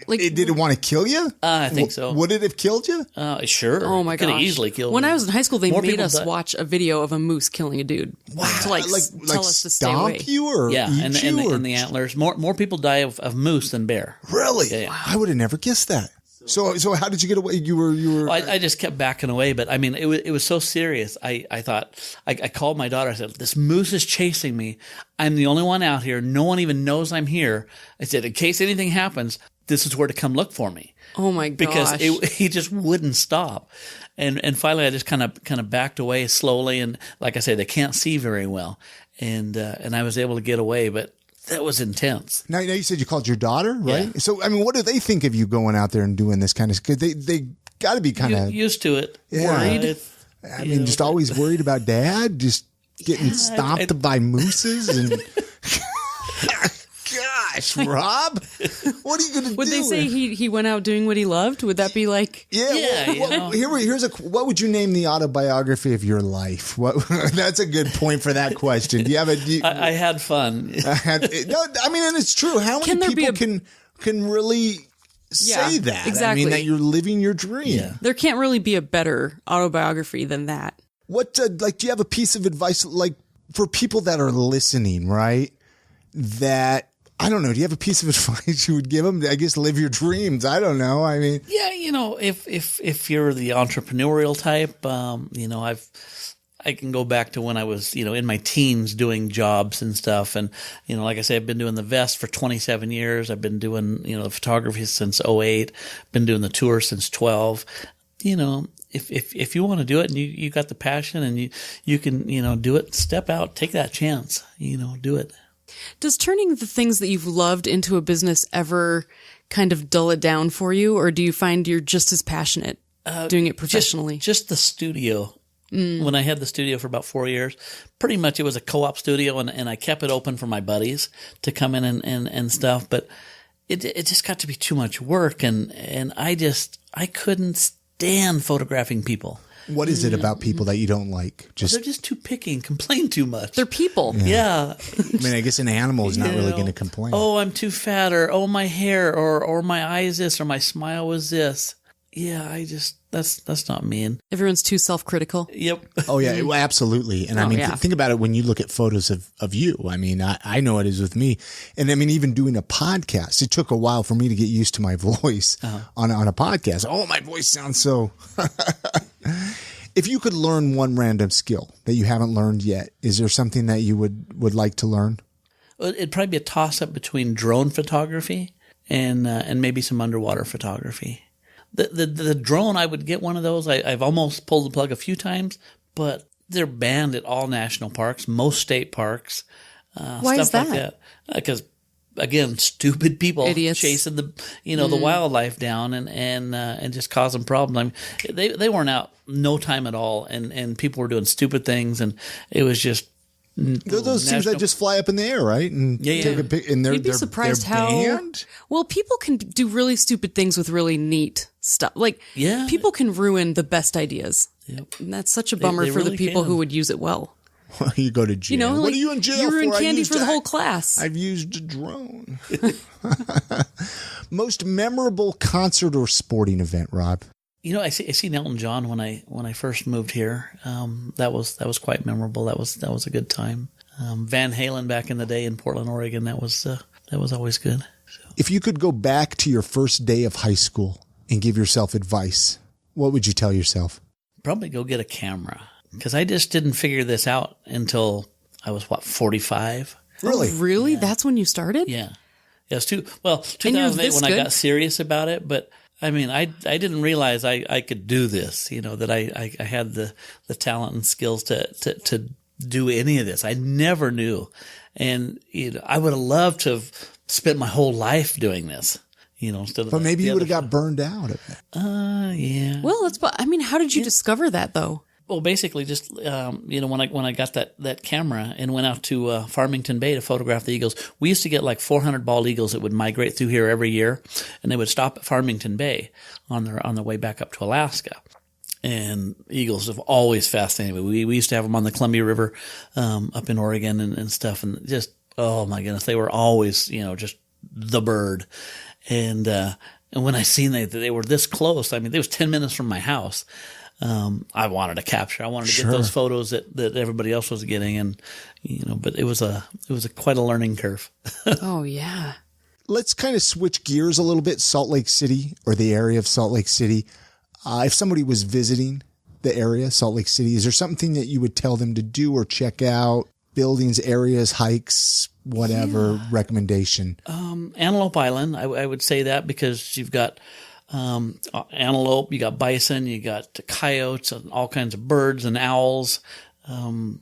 did it want to kill you? I think so. Would it have killed you? Sure. Oh my Could gosh. have easily killed When me. I was in high school, they More made people us die. watch a video of a moose killing a dude. Wow. To tell us to stay away. Stomp you or Yeah, eat and you? the antlers. More people die of moose than bear. Really? Yeah. I would have never guessed that. So how did you get away? You were. I just kept backing away, but I mean, it was so serious. I thought, I called my daughter. I said, "This moose is chasing me. I'm the only one out here. No one even knows I'm here." I said, "In case anything happens, this is where to come look for me." Oh my gosh. Because he just wouldn't stop. And finally I just kind of backed away slowly. And like I say, they can't see very well. And I was able to get away, but that was intense. Now you said you called your daughter, right? Yeah. So, I mean, what do they think of you going out there and doing this kind of, cause they got to be kind of used to it. Yeah. Worried. I mean, just always worried about dad, just getting stomped by mooses and gosh, Rob, what are you going to do? Would they say he went out doing what he loved? Would that be like... Yeah. What would you name the autobiography of your life? That's a good point for that question. Do you have I had fun. And it's true. How many people can really say that? Exactly. I mean, that you're living your dream. Yeah. There can't really be a better autobiography than that. What, do you have a piece of advice, like, for people that are listening, right? That, I don't know, do you have a piece of advice you would give them? I guess live your dreams. I don't know. I mean, yeah, if you're the entrepreneurial type, I can go back to when I was, in my teens doing jobs and stuff. And, like I say, I've been doing the vest for 27 years. I've been doing, the photography since 2008, been doing the tour since 12. If you want to do it and you got the passion and you can, do it, step out, take that chance, do it. Does turning the things that you've loved into a business ever kind of dull it down for you? Or do you find you're just as passionate doing it professionally? Just the studio. When I had the studio for about 4 years, pretty much it was a co-op studio and I kept it open for my buddies to come in and stuff. But it just got to be too much work and I couldn't stand photographing people. What is it about people that you don't like? They're just too picky and complain too much. They're people. Yeah. I mean, I guess an animal is not really going to complain. Oh, I'm too fat, or oh, my hair, or my eyes this, or my smile was this. Yeah, that's not me. Everyone's too self-critical. Yep. Oh, yeah, well, absolutely. And I mean, think about it when you look at photos of you. I mean, I know it is with me. And I mean, even doing a podcast, it took a while for me to get used to my voice on a podcast. Oh, my voice sounds so... If you could learn one random skill that you haven't learned yet, is there something that you would like to learn? It'd probably be a toss-up between drone photography and maybe some underwater photography. The drone, I would get one of those. I've almost pulled the plug a few times, but they're banned at all national parks, most state parks. Why is stuff that? like that? Because again, stupid people Idiots. chasing the wildlife down and just causing problems. I mean, they weren't out no time at all, and people were doing stupid things, and it was just. They're those things that just fly up in the air, right? And take a pic, and You'd be surprised they're how banned? well people can do really stupid things with really neat stuff. Like people can ruin the best ideas. Yep. And that's such a bummer they for really the people can. who would use it well. You go to jail. You know, what like, are you in jail you ruined for? candy for the whole class. I've used a drone. Most memorable concert or sporting event, Rob? You know, I seen Elton John when I first moved here. That was quite memorable. That was a good time. Van Halen back in the day in Portland, Oregon. That was always good. So. If you could go back to your first day of high school and give yourself advice, what would you tell yourself? Probably go get a camera, because I just didn't figure this out until I was 45. Really? Oh, really? Yeah. That's when you started? Yeah. It was 2008 when I got serious about it, but I mean, I didn't realize I could do this, that I had the talent and skills to do any of this. I never knew. And, I would have loved to have spent my whole life doing this, instead of. But maybe you would have got burned out of it. Yeah. Well, how did you discover that though? Well, basically just, when I got that camera and went out to Farmington Bay to photograph the eagles, we used to get like 400 bald eagles that would migrate through here every year, and they would stop at Farmington Bay on their way back up to Alaska. And eagles have always fascinated me. We used to have them on the Columbia River up in Oregon and stuff, and just, oh my goodness, they were always, just the bird. And when I seen that they were this close, I mean, they was 10 minutes from my house. I wanted to capture. I wanted to get those photos that everybody else was getting, and but it was quite a learning curve. Oh yeah. Let's kind of switch gears a little bit. Salt Lake City, or the area of Salt Lake City. If somebody was visiting the area, Salt Lake City, is there something that you would tell them to do or check out? Buildings, areas, hikes, whatever recommendation? Antelope Island, I would say that, because you've got antelope, you got bison, you got coyotes, and all kinds of birds and owls.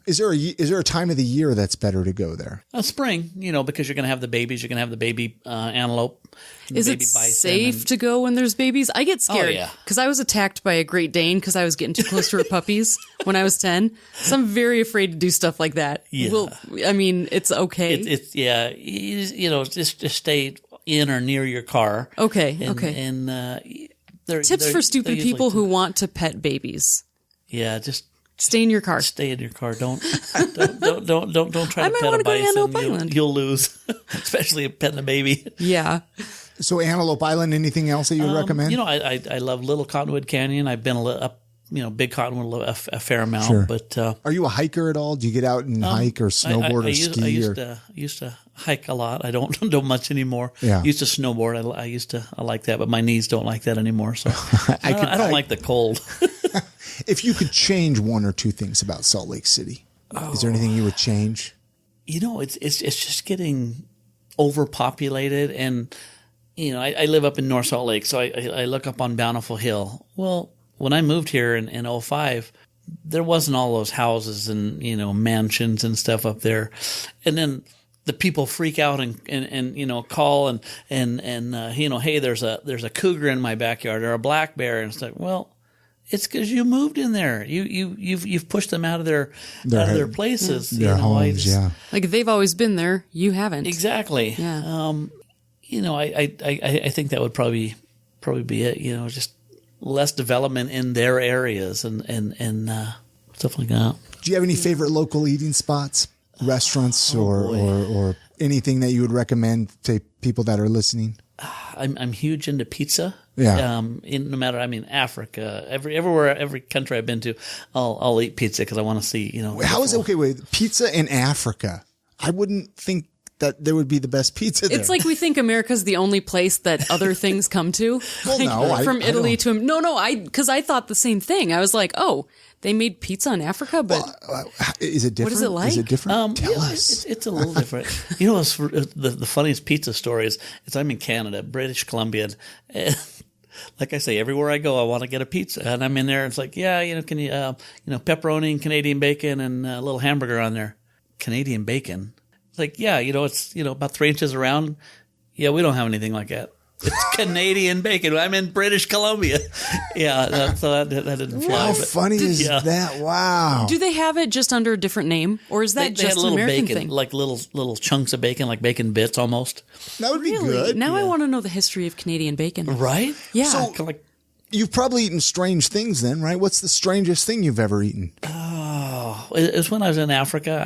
Is there a time of the year that's better to go there? Spring, because you're going to have the babies. You're going to have the baby antelope. Is it safe to go when there's babies? I get scared because I was attacked by a Great Dane because I was getting too close to her puppies when I was 10. So I'm very afraid to do stuff like that. Yeah. Well, I mean, it's okay. Just stay in or near your car. Okay. And tips for stupid people who want to pet babies. Yeah, just. Stay in your car. Stay in your car. Don't try to pet a bison. You'll lose, especially petting a baby. Yeah. So Antelope Island. Anything else that you would recommend? I love Little Cottonwood Canyon. I've been up, Big Cottonwood a fair amount. Sure. But are you a hiker at all? Do you get out and hike or snowboard or ski? I used to hike a lot. I don't do much anymore. Yeah. Used to snowboard. I like that, but my knees don't like that anymore. So I don't like the cold. If you could change one or two things about Salt Lake City, is there anything you would change? It's just getting overpopulated, and I live up in North Salt Lake, so I look up on Bountiful Hill. Well, when I moved here in 2005, there wasn't all those houses and mansions and stuff up there, and then the people freak out and call and hey, there's a cougar in my backyard or a black bear, and it's like, well. It's because you moved in there. You've pushed them out of their places, their homes. Like if they've always been there, you haven't. Exactly. Yeah. I think that would probably be it. Just less development in their areas and stuff like that. Do you have any favorite local eating spots, restaurants, or anything that you would recommend to people that are listening? I'm huge into pizza. Yeah. No matter, Africa, every country I've been to, I'll eat pizza because I want to see, How is it? Okay, wait, pizza in Africa. I wouldn't think that there would be the best pizza there. It's like we think America's the only place that other things come to. Well, like, no, from Italy to because I thought the same thing. I was like, oh, they made pizza in Africa, but is it different? What is it like? Is it different? Tell Yeah, us. it's a little different. You know, the funniest pizza story is I'm in Canada, British Columbia. And like I say, everywhere I go, I want to get a pizza, and I'm in there. It's like, yeah, can you, pepperoni and Canadian bacon and a little hamburger on there. Canadian bacon. It's like, yeah, it's about 3 inches around. Yeah, we don't have anything like that. It's Canadian bacon. I'm in British Columbia. Yeah, so that didn't fly. How funny is yeah. that? Wow. do they have it just under a different name, or is that They just had an little American bacon, thing? like little chunks of bacon, like bacon bits almost. That would be Really? good. Now I want to know the history of Canadian bacon. Right? Yeah. So- Kinda like, You've probably eaten strange things then, right? What's the strangest thing you've ever eaten? it was when I was in Africa.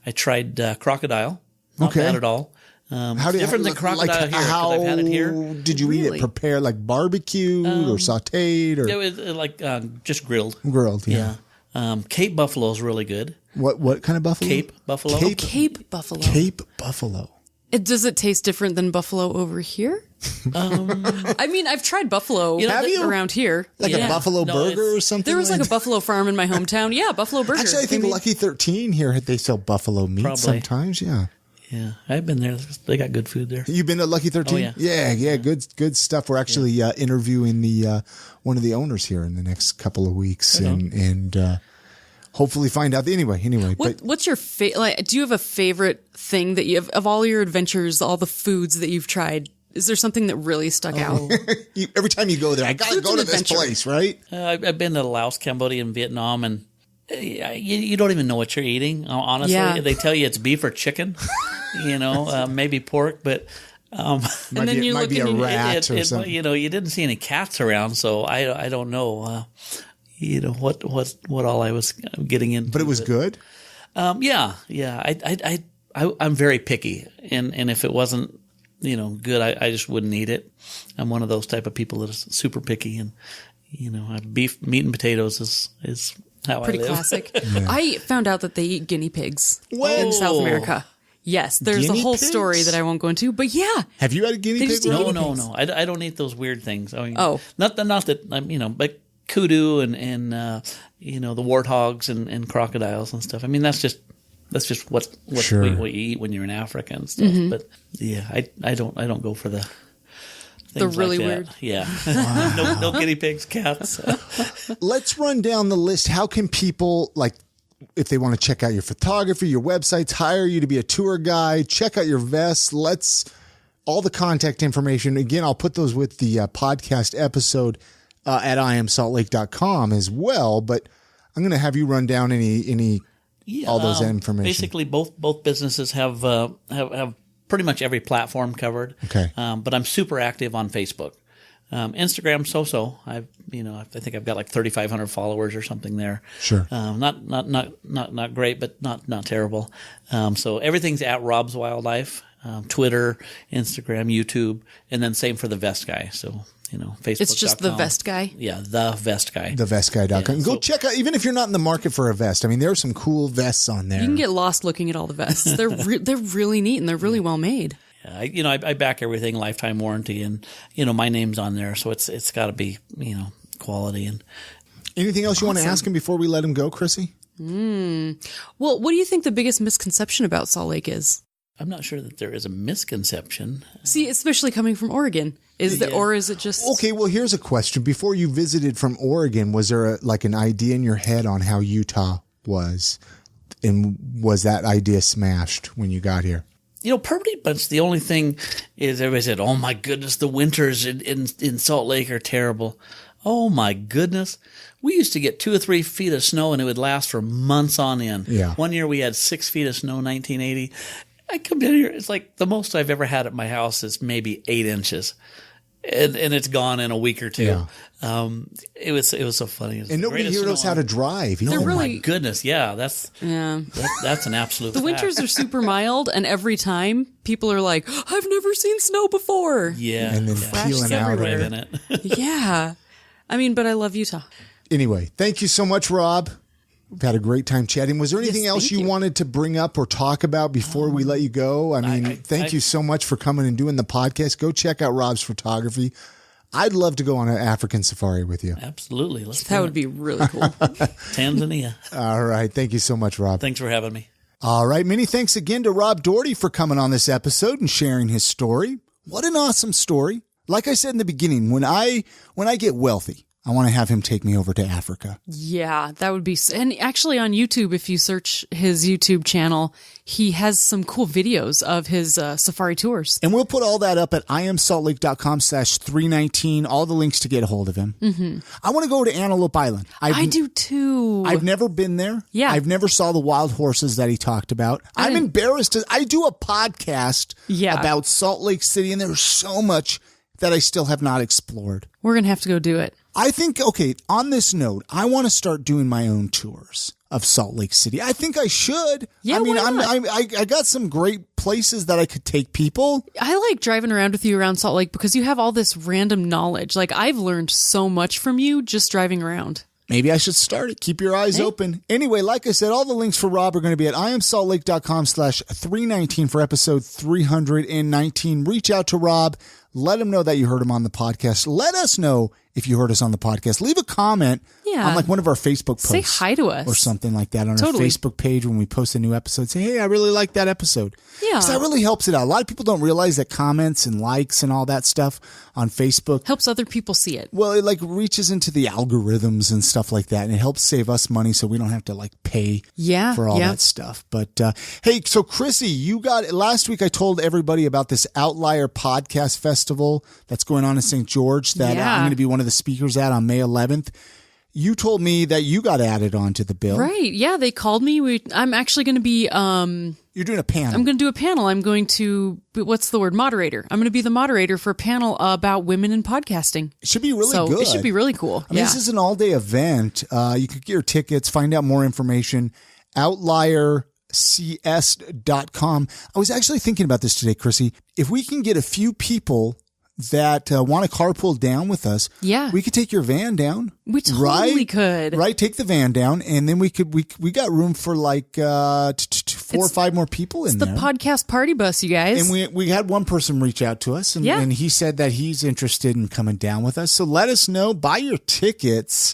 I tried crocodile. Not Okay. bad at all. Different than crocodile here, 'cause I've had it here. Did you eat it Really? prepared, like barbecued or sautéed or It was like just grilled. grilled? Yeah. Cape buffalo is really good. What kind of buffalo? Cape buffalo. Cape buffalo. Cape buffalo. Does it taste different than buffalo over here? I mean, I've tried buffalo Have you? around here. Like Yeah. a buffalo No, burger or it's- something? There was like a buffalo farm in my hometown. Yeah, buffalo burger. Actually, I think mean, Lucky 13 here, they sell buffalo meat Probably. sometimes. Yeah. Yeah, I've been there. They got good food there. You've been to Lucky 13? Oh, yeah. Yeah, good stuff. We're actually interviewing the one of the owners here in the next couple of weeks and hopefully find out. Anyway. what's your do you have a favorite thing that you have of all your adventures, all the foods that you've tried? Is there something that really stuck out? Every time you go there, I got to Food's go an to this adventure. place, right? I've been to Laos, Cambodia, and Vietnam, and you don't even know what you're eating. Honestly, Yeah. they tell you it's beef or chicken, maybe pork, but And then you might look be a and you- rat or something. you didn't see any cats around, so I don't know. What all I was getting into. But it was good. Yeah. I'm very picky, and if it wasn't good, I just wouldn't eat it. I'm one of those type of people that is super picky, and beef, meat, and potatoes is how Pretty I live. classic. I found out that they eat guinea pigs Whoa. in South America. Yes, there's Guinea a whole pigs? story that I won't go into, but yeah. Have you had a guinea They pig? just eat Rob? guinea No. pigs. I don't eat those weird things. I mean, Oh. not that but kudu and the warthogs and crocodiles and stuff. I mean, that's just what Sure. what you eat when you're in Africa and stuff. Mm-hmm. But yeah, I don't go for the The things really like that. weird. Yeah. no guinea pigs, cats. Let's run down the list. How can people, like, if they want to check out your photography, your websites, hire you to be a tour guide, check out your vests, all the contact information. Again, I'll put those with the podcast episode at iamsaltlake.com as well. But I'm going to have you run down all those information. Basically, both businesses have pretty much every platform covered. Okay. But I'm super active on Facebook. Instagram, so. I think I've got like 3,500 followers or something there. Sure. Not great, but not terrible. So everything's at Rob's Wildlife. Twitter, Instagram, YouTube, and then same for the Vest Guy. So Facebook. It's just the Vest Guy. Yeah, the Vest Guy. Thevestguy.com. Yeah, Go so- check out, even if you're not in the market for a vest. I mean, there are some cool vests on there. You can get lost looking at all the vests. They're really neat and they're really well made. I back everything lifetime warranty, and my name's on there, so it's got to be quality. And Anything else you want to ask him before we let him go, Chrissy? Well, what do you think the biggest misconception about Salt Lake is? I'm not sure that there is a misconception. See, especially coming from Oregon. Or is it just Okay, well, here's a question. Before you visited from Oregon, was there an idea in your head on how Utah was? And was that idea smashed when you got here? Pretty much the only thing is everybody said, "Oh my goodness, the winters in Salt Lake are terrible." Oh my goodness. We used to get 2 or 3 feet of snow and it would last for months on end. Yeah. One year we had 6 feet of snow, 1980. I come down here, it's like the most I've ever had at my house is maybe 8 inches. And it's gone in a week or two. Yeah. It was so funny. And nobody here knows how to drive. They're Oh really- my goodness. Yeah. That's an absolute the fact. winters are super mild, and every time people are like, "I've never seen snow before." Yeah. And then Flash peeling out. everywhere. Right in it. Yeah, I mean, but I love Utah. Anyway, thank you so much, Rob. We've had a great time chatting. Was there anything else you wanted to bring up or talk about before we let you go? I mean, thank you so much for coming and doing the podcast. Go check out Rob's photography. I'd love to go on an African safari with you. Absolutely. That would be really cool. Tanzania. All right. Thank you so much, Rob. Thanks for having me. All right. Many thanks again to Rob Daugherty for coming on this episode and sharing his story. What an awesome story. Like I said in the beginning, when I get wealthy, I want to have him take me over to Africa. Yeah, that would be. And actually on YouTube, if you search his YouTube channel, he has some cool videos of his safari tours. And we'll put all that up at iamsaltlake.com/319, all the links to get a hold of him. Mm-hmm. I want to go to Antelope Island. I do too. I've never been there. Yeah. I've never saw the wild horses that he talked about. I'm embarrassed. I do a podcast about Salt Lake City, and there's so much that I still have not explored. We're going to have to go do it. I think, okay, on this note, I want to start doing my own tours of Salt Lake City. I think I should. Yeah, I mean, why not? I got some great places that I could take people. I like driving around with you around Salt Lake because you have all this random knowledge. Like, I've learned so much from you just driving around. Maybe I should start it. Keep your eyes open. Anyway, like I said, all the links for Rob are going to be at iamsaltlake.com/319 for episode 319. Reach out to Rob. Let him know that you heard him on the podcast. Let us know if you heard us on the podcast. Leave a comment on like one of our Facebook posts. Say hi to us. Or something like that on our Facebook page when we post a new episode. Say, hey, I really like that episode. Yeah. Because that really helps it out. A lot of people don't realize that comments and likes and all that stuff on Facebook helps other people see it. Well, it like reaches into the algorithms and stuff like that. And it helps save us money so we don't have to like pay for all that stuff. But hey, so Chrissy, you got last week I told everybody about this Outlier Podcast Festival that's going on in St. George that I'm going to be one of the speakers at on May 11th. You told me that you got added onto the bill. Right. Yeah, they called me. I'm actually going to be You're doing a panel. I'm going to do a panel. I'm going to what's the word? Moderator. I'm going to be the moderator for a panel about women in podcasting. It should be really good. It should be really cool. I mean, this is an all-day event. You could get your tickets, find out more information. outliercs.com. I was actually thinking about this today, Chrissy. If we can get a few people that want to carpool down with us, we could take your van down. We totally could. Right, take the van down, and then we got room for like 4 or 5 more people in there. It's the podcast party bus, you guys. And we had one person reach out to us, and he said that he's interested in coming down with us. So let us know. Buy your tickets.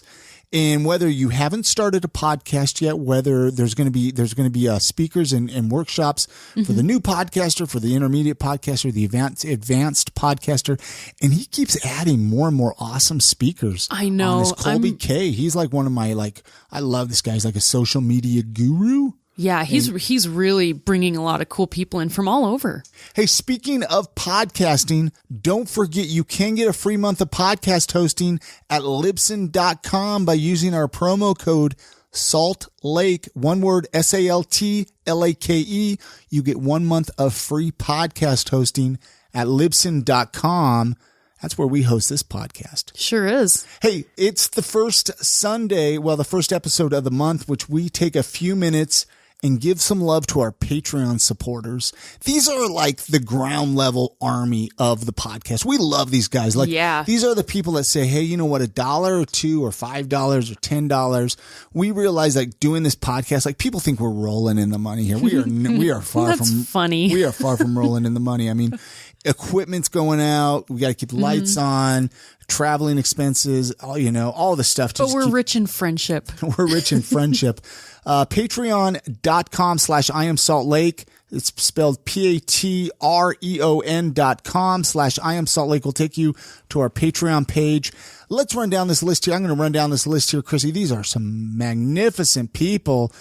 And whether you haven't started a podcast yet, whether there's going to be speakers and workshops for the new podcaster, for the intermediate podcaster, the advanced podcaster, and he keeps adding more and more awesome speakers. I know. On this Colby K, he's like one of my I love this guy. He's like a social media guru. Yeah, he's really bringing a lot of cool people in from all over. Hey, speaking of podcasting, don't forget you can get a free month of podcast hosting at Libsyn.com by using our promo code Salt Lake, one word, SALTLAKE. You get 1 month of free podcast hosting at Libsyn.com. That's where we host this podcast. Sure is. Hey, it's the first Sunday, the first episode of the month, which we take a few minutes and give some love to our Patreon supporters. These are like the ground level army of the podcast. We love these guys. These are the people that say, hey, you know what, $1 or $2 or $5 or $10. We realize doing this podcast, people think we're rolling in the money here. We are far That's funny. We are far from rolling in the money. I mean, equipment's going out. We got to keep the lights on, traveling expenses, all the stuff. But we're rich in friendship. We're rich in friendship. Patreon.com/IamSaltLake. It's spelled patreon.com/IamSaltLake will take you to our Patreon page. Let's run down this list here. I'm going to run down this list here, Chrissy. These are some magnificent people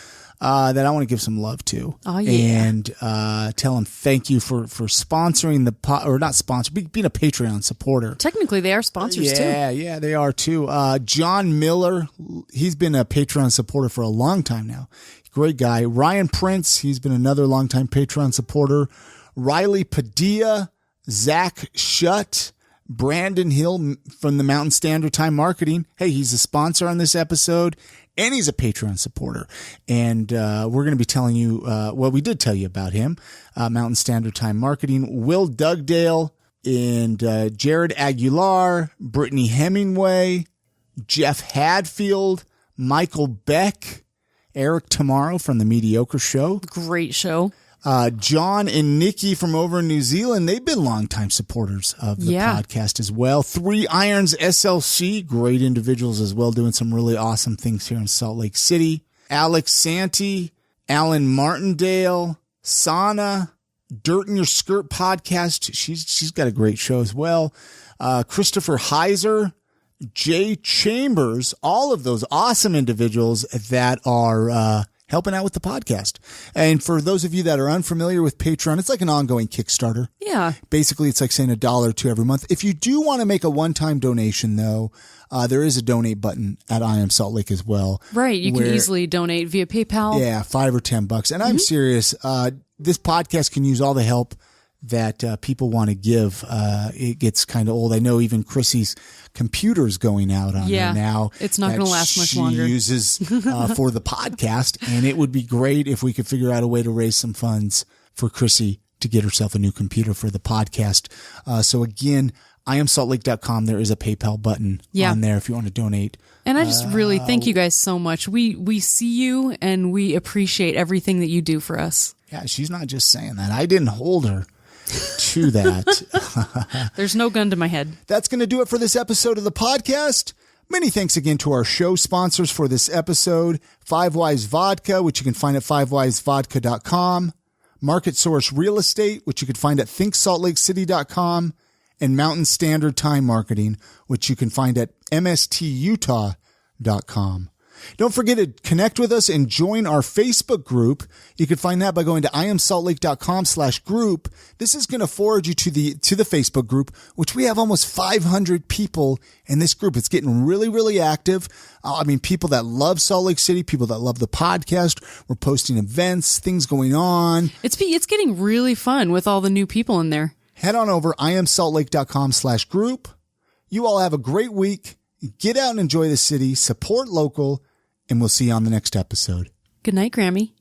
that I want to give some love to. Oh, yeah. And tell them thank you for sponsoring or not sponsor, being a Patreon supporter. Technically, they are sponsors too. Yeah, they are too. John Miller, he's been a Patreon supporter for a long time now. Great guy. Ryan Prince, he's been another longtime Patreon supporter. Riley Padilla, Zach Shutt, Brandon Hill from the Mountain Standard Time Marketing. Hey, he's a sponsor on this episode. And he's a Patreon supporter. And we're going to be telling you, we did tell you about him, Mountain Standard Time Marketing, Will Dugdale, and Jared Aguilar, Brittany Hemingway, Jeff Hadfield, Michael Beck, Eric tomorrow from The Mediocre Show. Great show. John and Nikki from over in New Zealand, they've been longtime supporters of the podcast as well. 3 Irons SLC, great individuals as well, doing some really awesome things here in Salt Lake City. Alex Santee, Alan Martindale, Sana, Dirt in Your Skirt podcast. She's got a great show as well. Christopher Heiser, Jay Chambers, all of those awesome individuals that are helping out with the podcast. And for those of you that are unfamiliar with Patreon, it's like an ongoing Kickstarter. Yeah. Basically, it's like saying $1 or $2 every month. If you do want to make a one-time donation, though, there is a donate button at I Am Salt Lake as well. Right. You can easily donate via PayPal. Yeah, $5 or $10. And I'm serious. This podcast can use all the help that people want to give. It gets kind of old. I know even Chrissy's computer's going out on her now. It's not going to last much longer. She uses for the podcast, and it would be great if we could figure out a way to raise some funds for Chrissy to get herself a new computer for the podcast. So again, IamSaltLake.com. There is a PayPal button on there if you want to donate. And I just really thank you guys so much. We see you and we appreciate everything that you do for us. Yeah, she's not just saying that. I didn't hold her to that. There's no gun to my head. That's going to do it for this episode of the podcast. Many thanks again to our show sponsors for this episode. 5 Wise Vodka, which you can find at 5wisevodka.com. Market Source Real Estate, which you can find at thinksaltlakecity.com. And Mountain Standard Time Marketing, which you can find at mstutah.com. Don't forget to connect with us and join our Facebook group. You can find that by going to iamsaltlake.com/group. This is going to forward you to the Facebook group, which we have almost 500 people in this group. It's getting really, really active. People that love Salt Lake City, people that love the podcast. We're posting events, things going on. It's getting really fun with all the new people in there. Head on over iamsaltlake.com/group. You all have a great week. Get out and enjoy the city, support local, and we'll see you on the next episode. Good night, Grammy.